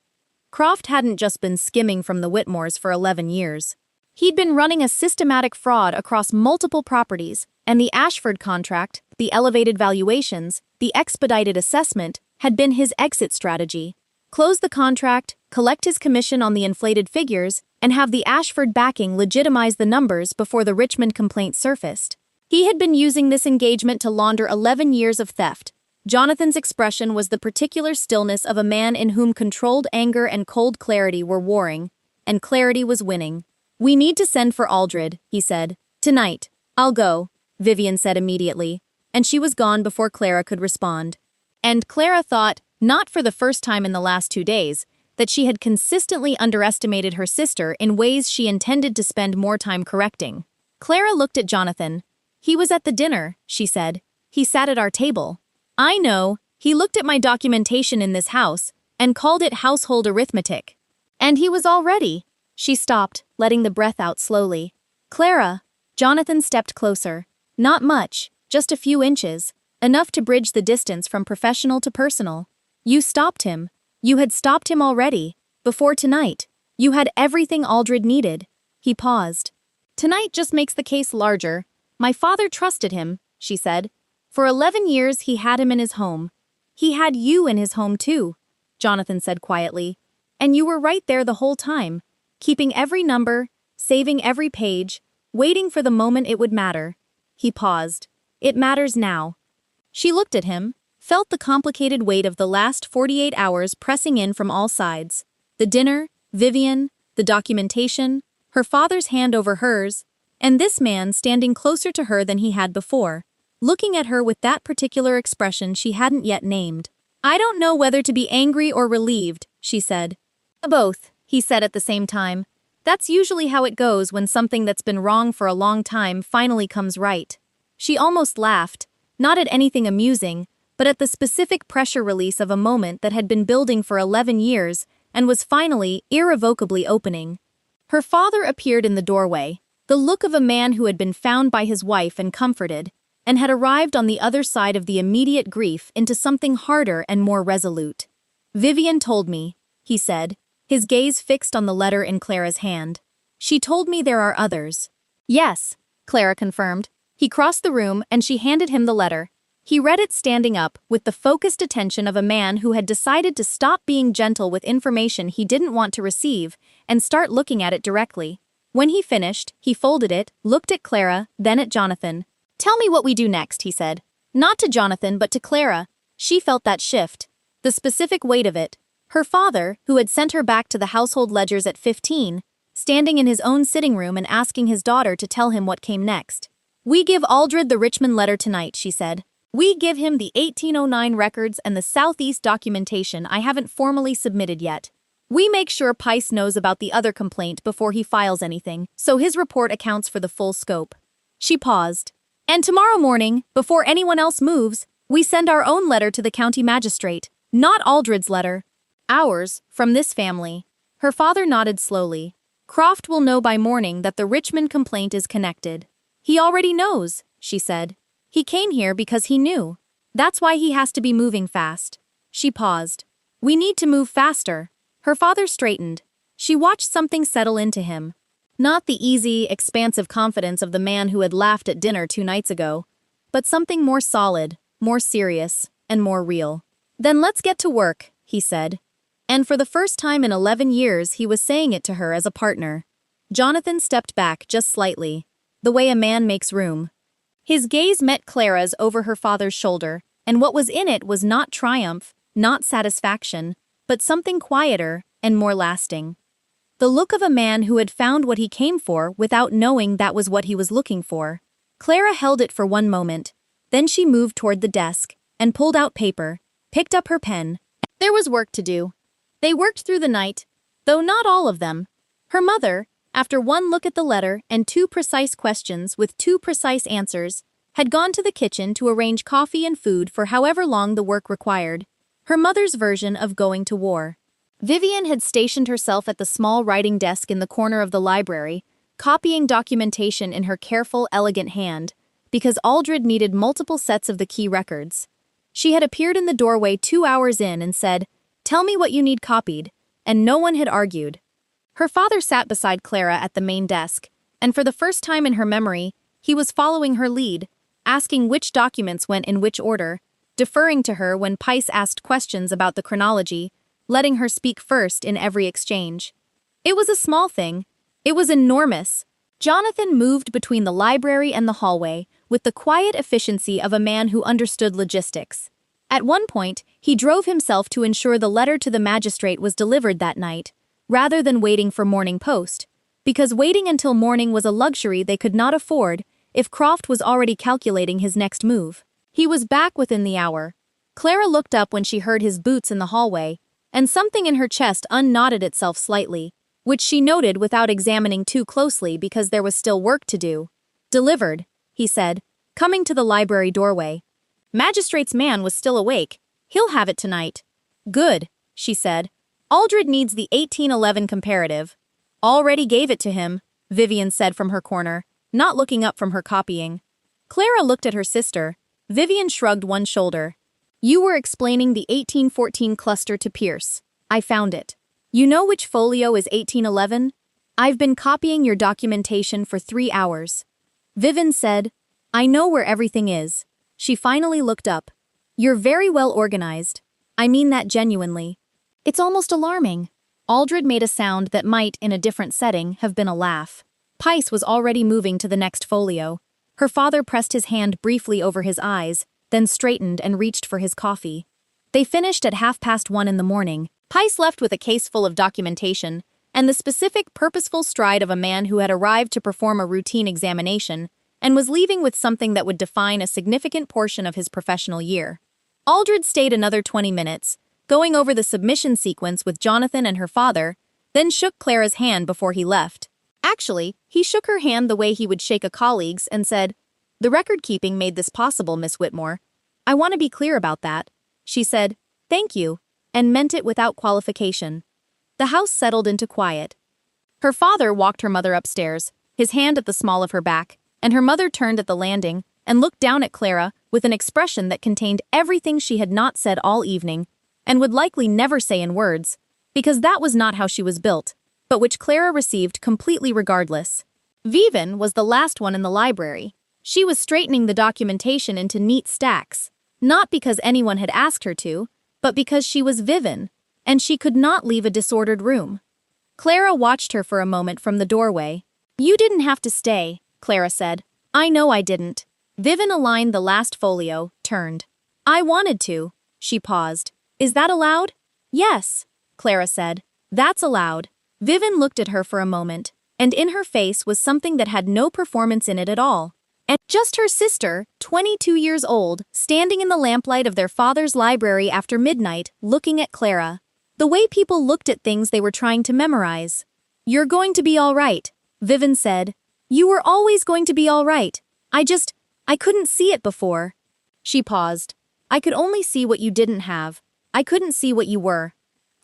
Croft hadn't just been skimming from the Whitmores for 11 years. He'd been running a systematic fraud across multiple properties, and the Ashford contract, the elevated valuations, the expedited assessment, had been his exit strategy. Close the contract, collect his commission on the inflated figures, and have the Ashford backing legitimize the numbers before the Richmond complaint surfaced. He had been using this engagement to launder 11 years of theft. Jonathan's expression was the particular stillness of a man in whom controlled anger and cold clarity were warring, and clarity was winning. "We need to send for Aldred," he said. "Tonight." "I'll go," Vivien said immediately, and she was gone before Clara could respond. And Clara thought, not for the first time in the last 2 days, that she had consistently underestimated her sister in ways she intended to spend more time correcting. Clara looked at Jonathan. "He was at the dinner," she said. "He sat at our table." "I know. He looked at my documentation in this house and called it household arithmetic. And he was all ready." She stopped, letting the breath out slowly. "Clara." Jonathan stepped closer. "Not much, just a few inches, enough to bridge the distance from professional to personal. You stopped him. You had stopped him already. Before tonight. You had everything Aldred needed." He paused. "Tonight just makes the case larger. My father trusted him," she said. "For 11 years he had him in his home. He had you in his home too," Jonathan said quietly. "And you were right there the whole time, keeping every number, saving every page, waiting for the moment it would matter." He paused. "It matters now." She looked at him, felt the complicated weight of the last 48 hours pressing in from all sides. The dinner, Vivien, the documentation, her father's hand over hers, and this man standing closer to her than he had before, looking at her with that particular expression she hadn't yet named. "I don't know whether to be angry or relieved," she said. "Both," he said at the same time. "That's usually how it goes when something that's been wrong for a long time finally comes right." She almost laughed, not at anything amusing, but at the specific pressure release of a moment that had been building for 11 years and was finally, irrevocably opening. Her father appeared in the doorway, the look of a man who had been found by his wife and comforted, and had arrived on the other side of the immediate grief into something harder and more resolute. "Vivien told me," he said, his gaze fixed on the letter in Clara's hand. "She told me there are others." "Yes," Clara confirmed. He crossed the room and she handed him the letter. He read it standing up, with the focused attention of a man who had decided to stop being gentle with information he didn't want to receive and start looking at it directly. When he finished, he folded it, looked at Clara, then at Jonathan. "Tell me what we do next," he said. Not to Jonathan, but to Clara. She felt that shift, the specific weight of it. Her father, who had sent her back to the household ledgers at 15, standing in his own sitting room and asking his daughter to tell him what came next. "We give Aldred the Richmond letter tonight," she said. "We give him the 1809 records and the Southeast documentation I haven't formally submitted yet. We make sure Pice knows about the other complaint before he files anything, so his report accounts for the full scope." She paused. "And tomorrow morning, before anyone else moves, we send our own letter to the county magistrate, not Aldred's letter. Ours, from this family." Her father nodded slowly. "Croft will know by morning that the Richmond complaint is connected." "He already knows," she said. "He came here because he knew. That's why he has to be moving fast." She paused. "We need to move faster." Her father straightened. She watched something settle into him. Not the easy, expansive confidence of the man who had laughed at dinner 2 nights ago, but something more solid, more serious, and more real. "Then let's get to work," he said. And for the first time in 11 years, he was saying it to her as a partner. Jonathan stepped back just slightly, the way a man makes room. His gaze met Clara's over her father's shoulder, and what was in it was not triumph, not satisfaction, but something quieter and more lasting. The look of a man who had found what he came for without knowing that was what he was looking for. Clara held it for one moment. Then she moved toward the desk and pulled out paper, picked up her pen. There was work to do. They worked through the night, though not all of them. Her mother, after one look at the letter and 2 precise questions with 2 precise answers, had gone to the kitchen to arrange coffee and food for however long the work required. Her mother's version of going to war. Vivien had stationed herself at the small writing desk in the corner of the library, copying documentation in her careful, elegant hand, because Aldred needed multiple sets of the key records. She had appeared in the doorway 2 hours in and said, "Tell me what you need copied," and no one had argued. Her father sat beside Clara at the main desk, and for the first time in her memory, he was following her lead, asking which documents went in which order, deferring to her when Pice asked questions about the chronology, letting her speak first in every exchange. It was a small thing. It was enormous. Jonathan moved between the library and the hallway with the quiet efficiency of a man who understood logistics. At one point, he drove himself to ensure the letter to the magistrate was delivered that night, rather than waiting for morning post, because waiting until morning was a luxury they could not afford if Croft was already calculating his next move. He was back within the hour. Clara looked up when she heard his boots in the hallway, and something in her chest unknotted itself slightly, which she noted without examining too closely because there was still work to do. "Delivered," he said, coming to the library doorway. Magistrate's man was still awake. "He'll have it tonight." "Good," she said. "Aldred needs the 1811 comparative." "Already gave it to him," Vivien said from her corner, not looking up from her copying. Clara looked at her sister. Vivien shrugged one shoulder. "You were explaining the 1814 cluster to Pierce. I found it. You know which folio is 1811? I've been copying your documentation for 3 hours." Vivien said, "I know where everything is." She finally looked up. "You're very well organized. I mean that genuinely. It's almost alarming." Aldred made a sound that might, in a different setting, have been a laugh. Pice was already moving to the next folio. Her father pressed his hand briefly over his eyes, then straightened and reached for his coffee. They finished at 1:30 in the morning. Pice left with a case full of documentation, and the specific, purposeful stride of a man who had arrived to perform a routine examination, and was leaving with something that would define a significant portion of his professional year. Aldred stayed another 20 minutes, going over the submission sequence with Jonathan and her father, then shook Clara's hand before he left. Actually, he shook her hand the way he would shake a colleague's and said, "The record-keeping made this possible, Miss Whitmore. I want to be clear about that." She said, "Thank you," and meant it without qualification. The house settled into quiet. Her father walked her mother upstairs, his hand at the small of her back, and her mother turned at the landing and looked down at Clara with an expression that contained everything she had not said all evening, and would likely never say in words, because that was not how she was built, but which Clara received completely regardless. Vivien was the last one in the library. She was straightening the documentation into neat stacks, not because anyone had asked her to, but because she was Vivien, and she could not leave a disordered room. Clara watched her for a moment from the doorway. "You didn't have to stay," Clara said. "I know I didn't." Vivien aligned the last folio, turned. "I wanted to." She paused. "Is that allowed?" "Yes," Clara said. "That's allowed." Vivien looked at her for a moment, and in her face was something that had no performance in it at all. And just her sister, 22 years old, standing in the lamplight of their father's library after midnight, looking at Clara. The way people looked at things they were trying to memorize. "You're going to be all right," Vivien said. "You were always going to be all right. I couldn't see it before." She paused. "I could only see what you didn't have. I couldn't see what you were."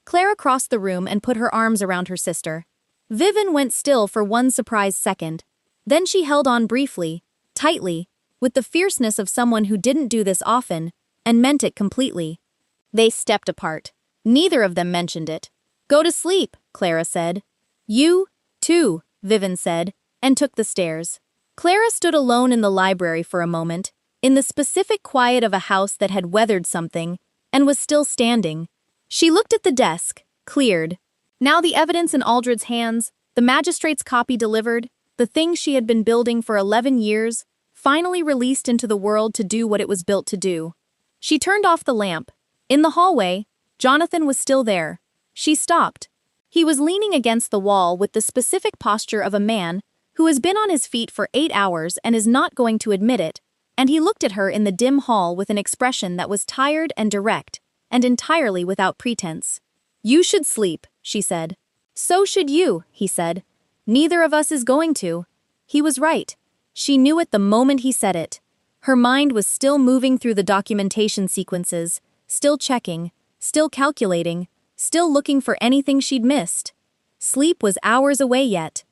Clara crossed the room and put her arms around her sister. Vivien went still for one surprised second. Then she held on briefly, tightly, with the fierceness of someone who didn't do this often, and meant it completely. They stepped apart. Neither of them mentioned it. "Go to sleep," Clara said. "You, too," Vivien said, and took the stairs. Clara stood alone in the library for a moment, in the specific quiet of a house that had weathered something, and was still standing. She looked at the desk, cleared. Now the evidence in Aldred's hands, the magistrate's copy delivered, the thing she had been building for 11 years, finally released into the world to do what it was built to do. She turned off the lamp. In the hallway, Jonathan was still there. She stopped. He was leaning against the wall with the specific posture of a man who has been on his feet for 8 hours and is not going to admit it, and he looked at her in the dim hall with an expression that was tired and direct, and entirely without pretense. "You should sleep," she said. "So should you," he said. "Neither of us is going to." He was right. She knew it the moment he said it. Her mind was still moving through the documentation sequences, still checking, still calculating, still looking for anything she'd missed. Sleep was hours away yet.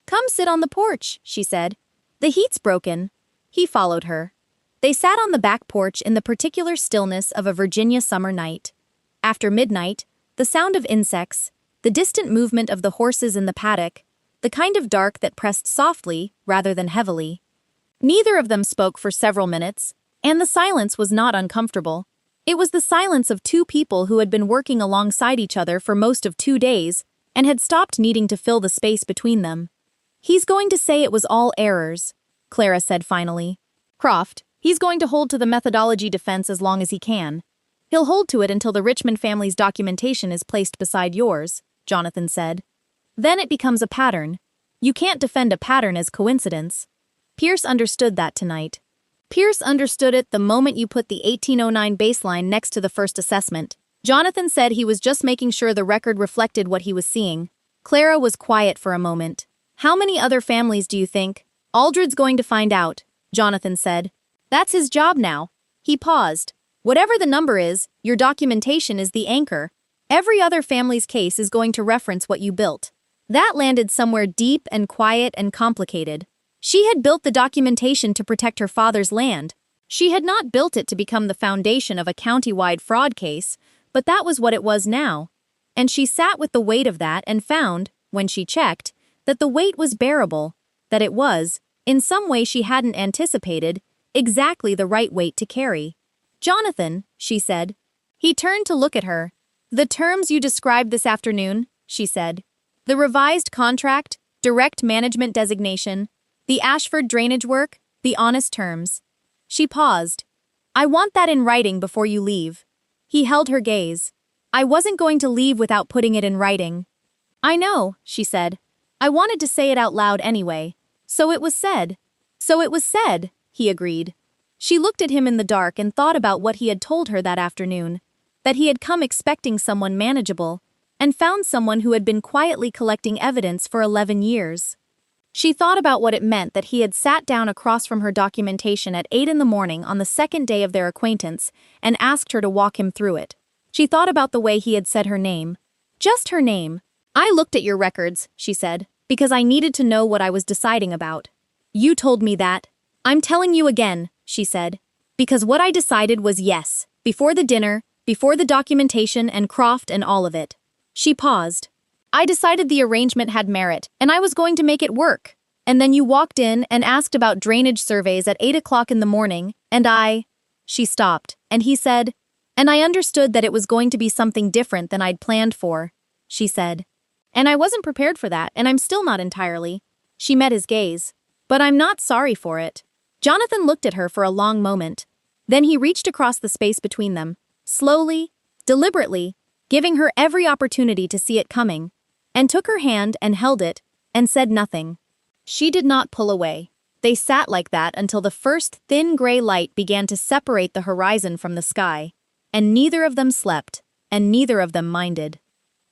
"Come sit on the porch," she said. "The heat's broken." He followed her. They sat on the back porch in the particular stillness of a Virginia summer night. After midnight, the sound of insects, the distant movement of the horses in the paddock, the kind of dark that pressed softly rather than heavily. Neither of them spoke for several minutes, and the silence was not uncomfortable. It was the silence of two people who had been working alongside each other for most of 2 days and had stopped needing to fill the space between them. "He's going to say it was all errors," Clara said finally. "Croft, he's going to hold to the methodology defense as long as he can. He'll hold to it until the Richmond family's documentation is placed beside yours," Jonathan said. "Then it becomes a pattern. You can't defend a pattern as coincidence." Pierce understood that tonight. Pierce understood it the moment you put the 1809 baseline next to the first assessment. Jonathan said he was just making sure the record reflected what he was seeing. Clara was quiet for a moment. "How many other families do you think?" "Aldred's going to find out," Jonathan said. "That's his job now." He paused. "Whatever the number is, your documentation is the anchor. Every other family's case is going to reference what you built." That landed somewhere deep and quiet and complicated. She had built the documentation to protect her father's land. She had not built it to become the foundation of a county-wide fraud case, but that was what it was now. And she sat with the weight of that and found, when she checked, that the weight was bearable, that it was, in some way she hadn't anticipated, exactly the right weight to carry. "Jonathan," she said. He turned to look at her. "The terms you described this afternoon," she said. "The revised contract, direct management designation, the Ashford drainage work, the honest terms." She paused. "I want that in writing before you leave." He held her gaze. "I wasn't going to leave without putting it in writing." "I know," she said. "I wanted to say it out loud anyway. So it was said." "So it was said," he agreed. She looked at him in the dark and thought about what he had told her that afternoon. That he had come expecting someone manageable, and found someone who had been quietly collecting evidence for 11 years. She thought about what it meant that he had sat down across from her documentation at 8 in the morning on the second day of their acquaintance and asked her to walk him through it. She thought about the way he had said her name. Just her name. "I looked at your records," she said, "because I needed to know what I was deciding about." "You told me that." "I'm telling you again," she said, "because what I decided was yes, before the dinner, before the documentation and Croft and all of it." She paused. "I decided the arrangement had merit, and I was going to make it work. And then you walked in and asked about drainage surveys at 8 o'clock in the morning, and She stopped, and he said, "And I understood that it was going to be something different than I'd planned for," she said. "And I wasn't prepared for that, and I'm still not entirely." She met his gaze. "But I'm not sorry for it." Jonathan looked at her for a long moment. Then he reached across the space between them, slowly, deliberately, giving her every opportunity to see it coming, and took her hand and held it, and said nothing. She did not pull away. They sat like that until the first thin gray light began to separate the horizon from the sky, and neither of them slept, and neither of them minded.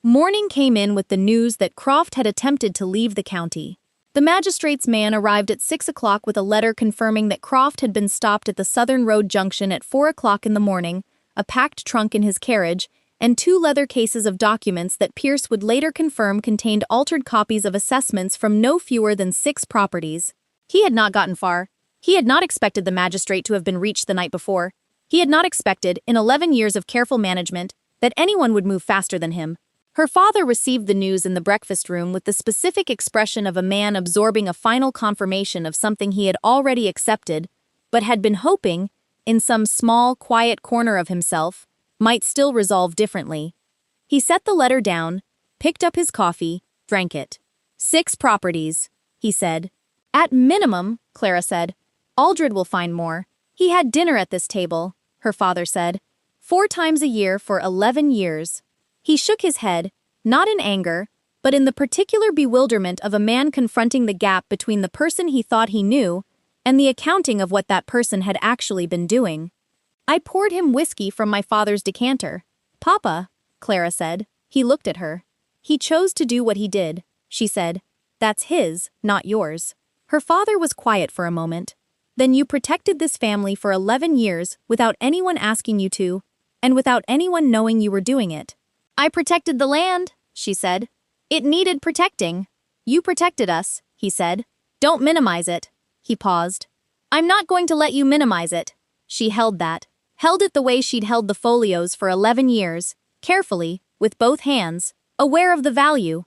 Morning came in with the news that Croft had attempted to leave the county. The magistrate's man arrived at 6 o'clock with a letter confirming that Croft had been stopped at the Southern Road Junction at 4 o'clock in the morning, a packed trunk in his carriage, and 2 leather cases of documents that Pierce would later confirm contained altered copies of assessments from no fewer than 6 properties. He had not gotten far. He had not expected the magistrate to have been reached the night before. He had not expected, in 11 years of careful management, that anyone would move faster than him. Her father received the news in the breakfast room with the specific expression of a man absorbing a final confirmation of something he had already accepted, but had been hoping, in some small, quiet corner of himself, might still resolve differently. He set the letter down, picked up his coffee, drank it. 6 properties, he said. "At minimum," Clara said. "Aldred will find more. He had dinner at this table," her father said. 4 times a year for 11 years. He shook his head, not in anger, but in the particular bewilderment of a man confronting the gap between the person he thought he knew and the accounting of what that person had actually been doing. "I poured him whiskey from my father's decanter." "Papa," Clara said. He looked at her. "He chose to do what he did," she said. "That's his, not yours." Her father was quiet for a moment. "Then you protected this family for 11 years without anyone asking you to, and without anyone knowing you were doing it." I protected the land, she said. It needed protecting. You protected us, he said. Don't minimize it. He paused. I'm not going to let you minimize it. She held it the way she'd held the folios for 11 years, carefully, with both hands, aware of the value.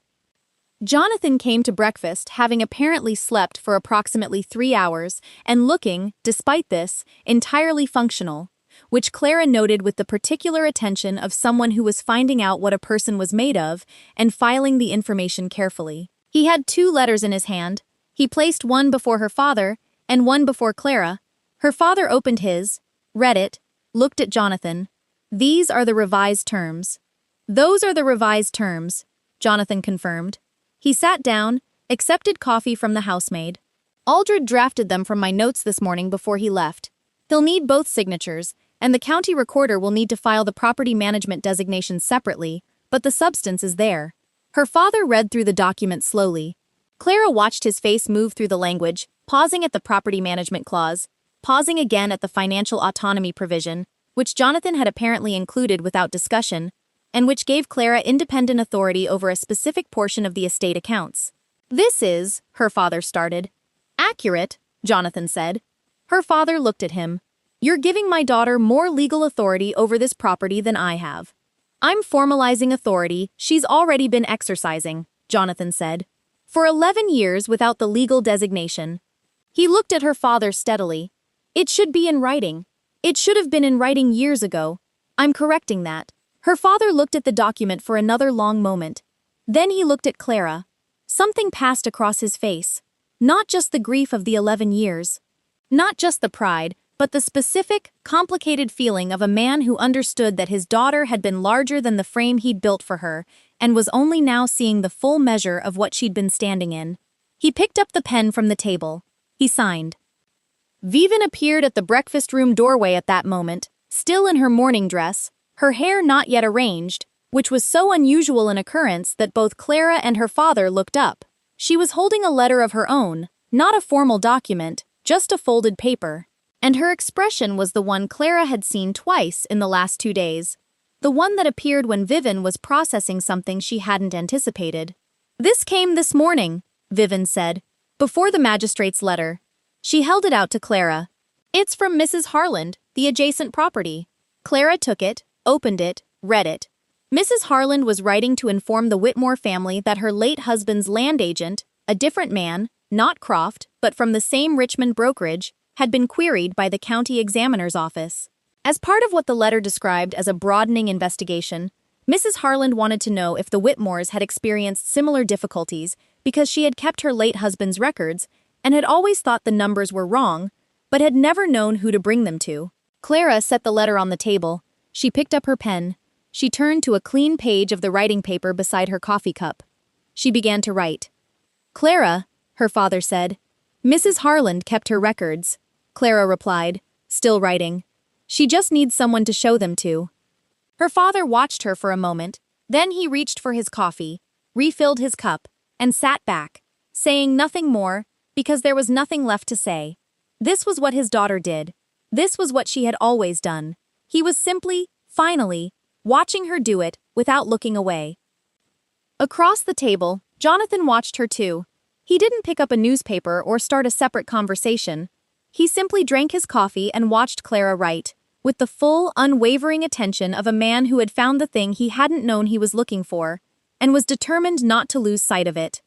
Jonathan came to breakfast having apparently slept for approximately 3 hours and looking, despite this, entirely functional, which Clara noted with the particular attention of someone who was finding out what a person was made of and filing the information carefully. He had 2 letters in his hand. He placed one before her father and one before Clara. Her father opened his, read it, looked at Jonathan. These are the revised terms. Those are the revised terms, Jonathan confirmed. He sat down, accepted coffee from the housemaid. Aldred drafted them from my notes this morning before he left. He'll need both signatures, and the county recorder will need to file the property management designation separately, but the substance is there. Her father read through the document slowly. Clara watched his face move through the language, pausing at the property management clause, pausing again at the financial autonomy provision, which Jonathan had apparently included without discussion, and which gave Clara independent authority over a specific portion of the estate accounts. This is, her father started. Accurate, Jonathan said. Her father looked at him. You're giving my daughter more legal authority over this property than I have. I'm formalizing authority she's already been exercising, Jonathan said. For 11 years without the legal designation. He looked at her father steadily. It should be in writing. It should have been in writing years ago. I'm correcting that. Her father looked at the document for another long moment. Then he looked at Clara. Something passed across his face. Not just the grief of the 11 years. Not just the pride, but the specific, complicated feeling of a man who understood that his daughter had been larger than the frame he'd built for her, and was only now seeing the full measure of what she'd been standing in. He picked up the pen from the table. He signed. Vivien appeared at the breakfast room doorway at that moment, still in her morning dress, her hair not yet arranged, which was so unusual an occurrence that both Clara and her father looked up. She was holding a letter of her own, not a formal document, just a folded paper. And her expression was the one Clara had seen twice in the last 2 days. The one that appeared when Vivien was processing something she hadn't anticipated. This came this morning, Vivien said, before the magistrate's letter. She held it out to Clara. It's from Mrs. Harland, the adjacent property. Clara took it, opened it, read it. Mrs. Harland was writing to inform the Whitmore family that her late husband's land agent, a different man, not Croft, but from the same Richmond brokerage, had been queried by the county examiner's office. As part of what the letter described as a broadening investigation, Mrs. Harland wanted to know if the Whitmores had experienced similar difficulties because she had kept her late husband's records and had always thought the numbers were wrong, but had never known who to bring them to. Clara set the letter on the table. She picked up her pen. She turned to a clean page of the writing paper beside her coffee cup. She began to write. Clara, her father said. Mrs. Harland kept her records. Clara replied, still writing. She just needs someone to show them to. Her father watched her for a moment, then he reached for his coffee, refilled his cup, and sat back, saying nothing more, because there was nothing left to say. This was what his daughter did. This was what she had always done. He was simply, finally, watching her do it without looking away. Across the table, Jonathan watched her too. He didn't pick up a newspaper or start a separate conversation. He simply drank his coffee and watched Clara write, with the full, unwavering attention of a man who had found the thing he hadn't known he was looking for, and was determined not to lose sight of it.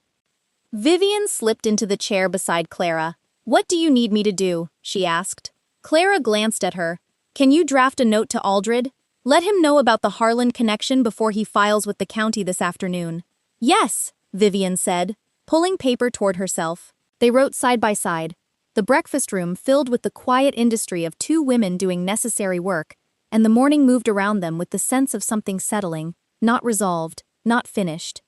Vivien slipped into the chair beside Clara. What do you need me to do? She asked. Clara glanced at her. Can you draft a note to Aldred? Let him know about the Harland connection before he files with the county this afternoon. Yes, Vivien said, pulling paper toward herself. They wrote side by side. The breakfast room filled with the quiet industry of 2 women doing necessary work, and the morning moved around them with the sense of something settling, not resolved, not finished.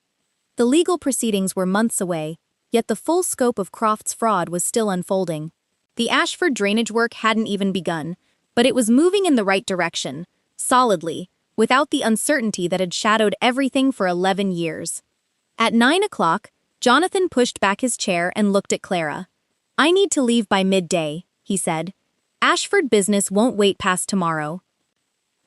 The legal proceedings were months away, yet the full scope of Croft's fraud was still unfolding. The Ashford drainage work hadn't even begun, but it was moving in the right direction, solidly, without the uncertainty that had shadowed everything for 11 years. At 9 o'clock, Jonathan pushed back his chair and looked at Clara. I need to leave by midday, he said. Ashford business won't wait past tomorrow.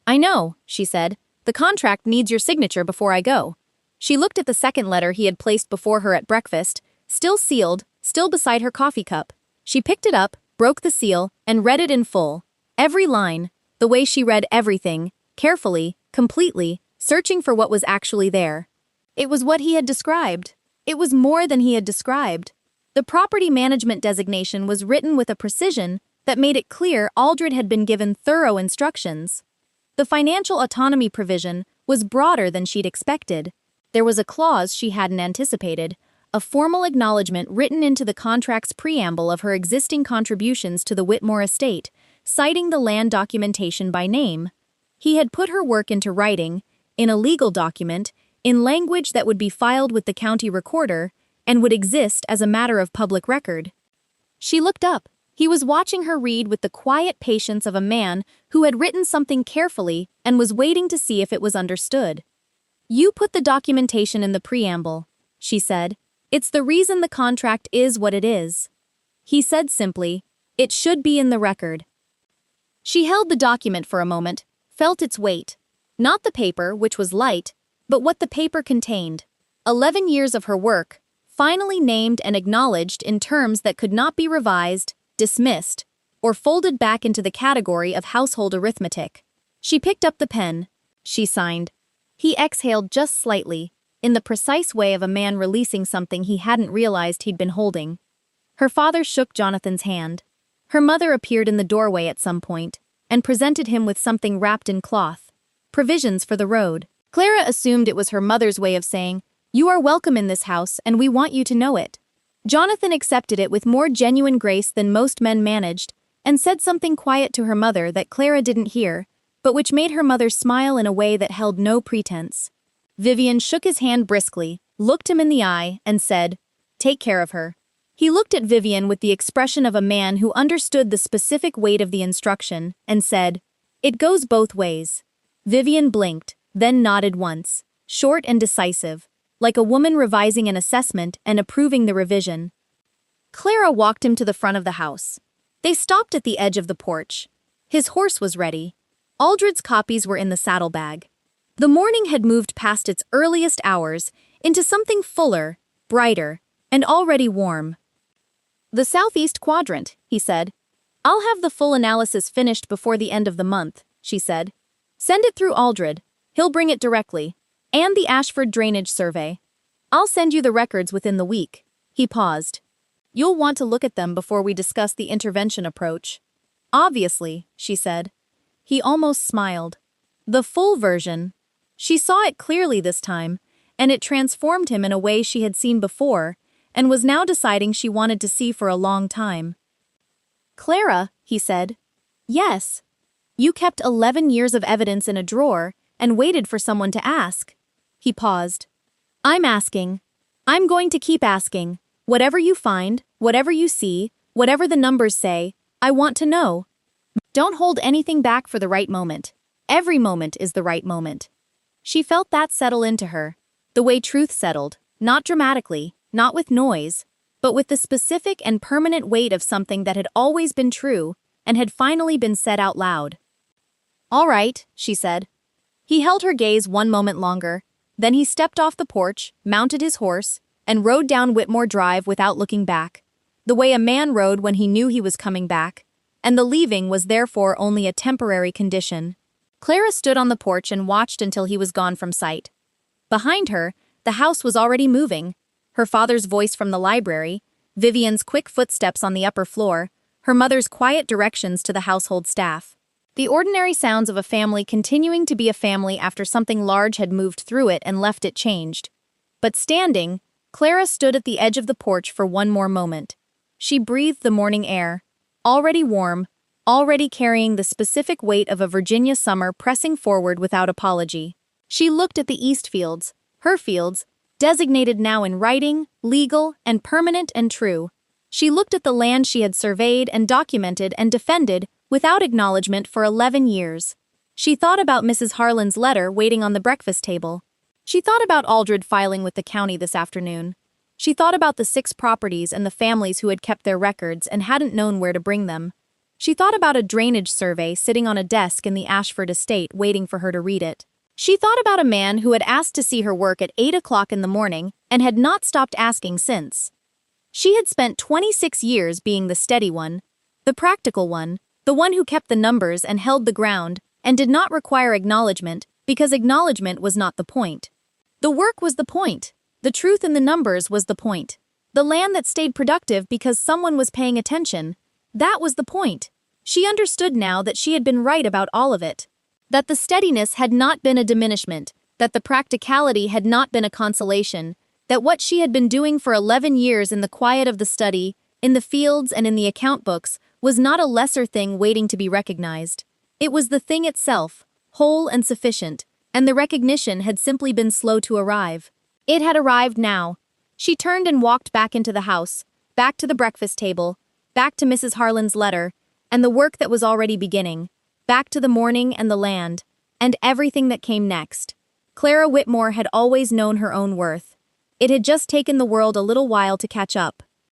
I know, she said, The contract needs your signature before I go." She looked at the second letter he had placed before her at breakfast, still sealed, still beside her coffee cup. She picked it up, broke the seal, and read it in full. Every line, the way she read everything, carefully, completely, searching for what was actually there. It was what he had described. It was more than he had described. The property management designation was written with a precision that made it clear Aldred had been given thorough instructions. The financial autonomy provision was broader than she'd expected. There was a clause she hadn't anticipated, a formal acknowledgement written into the contract's preamble of her existing contributions to the Whitmore estate, citing the land documentation by name. He had put her work into writing, in a legal document, in language that would be filed with the county recorder and would exist as a matter of public record. She looked up. He was watching her read with the quiet patience of a man who had written something carefully and was waiting to see if it was understood. "You put the documentation in the preamble," she said. "It's the reason the contract is what it is." He said simply, "It should be in the record." She held the document for a moment, felt its weight. Not the paper, which was light, but what the paper contained. 11 years of her work, finally named and acknowledged in terms that could not be revised, dismissed, or folded back into the category of household arithmetic. She picked up the pen. She signed. He exhaled just slightly, in the precise way of a man releasing something he hadn't realized he'd been holding. Her father shook Jonathan's hand. Her mother appeared in the doorway at some point, and presented him with something wrapped in cloth. Provisions for the road. Clara assumed it was her mother's way of saying, "You are welcome in this house, and we want you to know it." Jonathan accepted it with more genuine grace than most men managed, and said something quiet to her mother that Clara didn't hear, but which made her mother smile in a way that held no pretense. Vivien shook his hand briskly, looked him in the eye, and said, "Take care of her." He looked at Vivien with the expression of a man who understood the specific weight of the instruction, and said, "It goes both ways." Vivien blinked, then nodded once, short and decisive, like a woman revising an assessment and approving the revision. Clara walked him to the front of the house. They stopped at the edge of the porch. His horse was ready. Aldred's copies were in the saddlebag. The morning had moved past its earliest hours into something fuller, brighter, and already warm. "The southeast quadrant," he said. "I'll have the full analysis finished before the end of the month," she said. "Send it through Aldred. He'll bring it directly. And the Ashford drainage survey. I'll send you the records within the week." He paused. "You'll want to look at them before we discuss the intervention approach." "Obviously," she said. He almost smiled. The full version. She saw it clearly this time, and it transformed him in a way she had seen before, and was now deciding she wanted to see for a long time. "Clara," he said. "Yes. You kept 11 years of evidence in a drawer and waited for someone to ask." He paused. "I'm asking. I'm going to keep asking. Whatever you find, whatever you see, whatever the numbers say, I want to know. Don't hold anything back for the right moment. Every moment is the right moment." She felt that settle into her, the way truth settled, not dramatically, not with noise, but with the specific and permanent weight of something that had always been true and had finally been said out loud. "All right," she said. He held her gaze one moment longer, then he stepped off the porch, mounted his horse, and rode down Whitmore Drive without looking back, the way a man rode when he knew he was coming back, and the leaving was therefore only a temporary condition. Clara stood on the porch and watched until he was gone from sight. Behind her, the house was already moving, her father's voice from the library, Vivien's quick footsteps on the upper floor, her mother's quiet directions to the household staff. The ordinary sounds of a family continuing to be a family after something large had moved through it and left it changed. But standing, Clara stood at the edge of the porch for one more moment. She breathed the morning air, already warm, already carrying the specific weight of a Virginia summer pressing forward without apology. She looked at the East Fields, her fields, designated now in writing, legal, and permanent and true. She looked at the land she had surveyed and documented and defended without acknowledgement for 11 years. She thought about Mrs. Harlan's letter waiting on the breakfast table. She thought about Aldred filing with the county this afternoon. She thought about the 6 properties and the families who had kept their records and hadn't known where to bring them. She thought about a drainage survey sitting on a desk in the Ashford estate waiting for her to read it. She thought about a man who had asked to see her work at 8 o'clock in the morning and had not stopped asking since. She had spent 26 years being the steady one, the practical one, the one who kept the numbers and held the ground and did not require acknowledgement because acknowledgement was not the point. The work was the point. The truth in the numbers was the point. The land that stayed productive because someone was paying attention, that was the point. She understood now that she had been right about all of it. That the steadiness had not been a diminishment, that the practicality had not been a consolation, that what she had been doing for 11 years in the quiet of the study, in the fields and in the account books, was not a lesser thing waiting to be recognized. It was the thing itself, whole and sufficient, and the recognition had simply been slow to arrive. It had arrived now. She turned and walked back into the house, back to the breakfast table, back to Mrs. Harlan's letter, and the work that was already beginning, back to the morning and the land, and everything that came next. Clara Whitmore had always known her own worth. It had just taken the world a little while to catch up.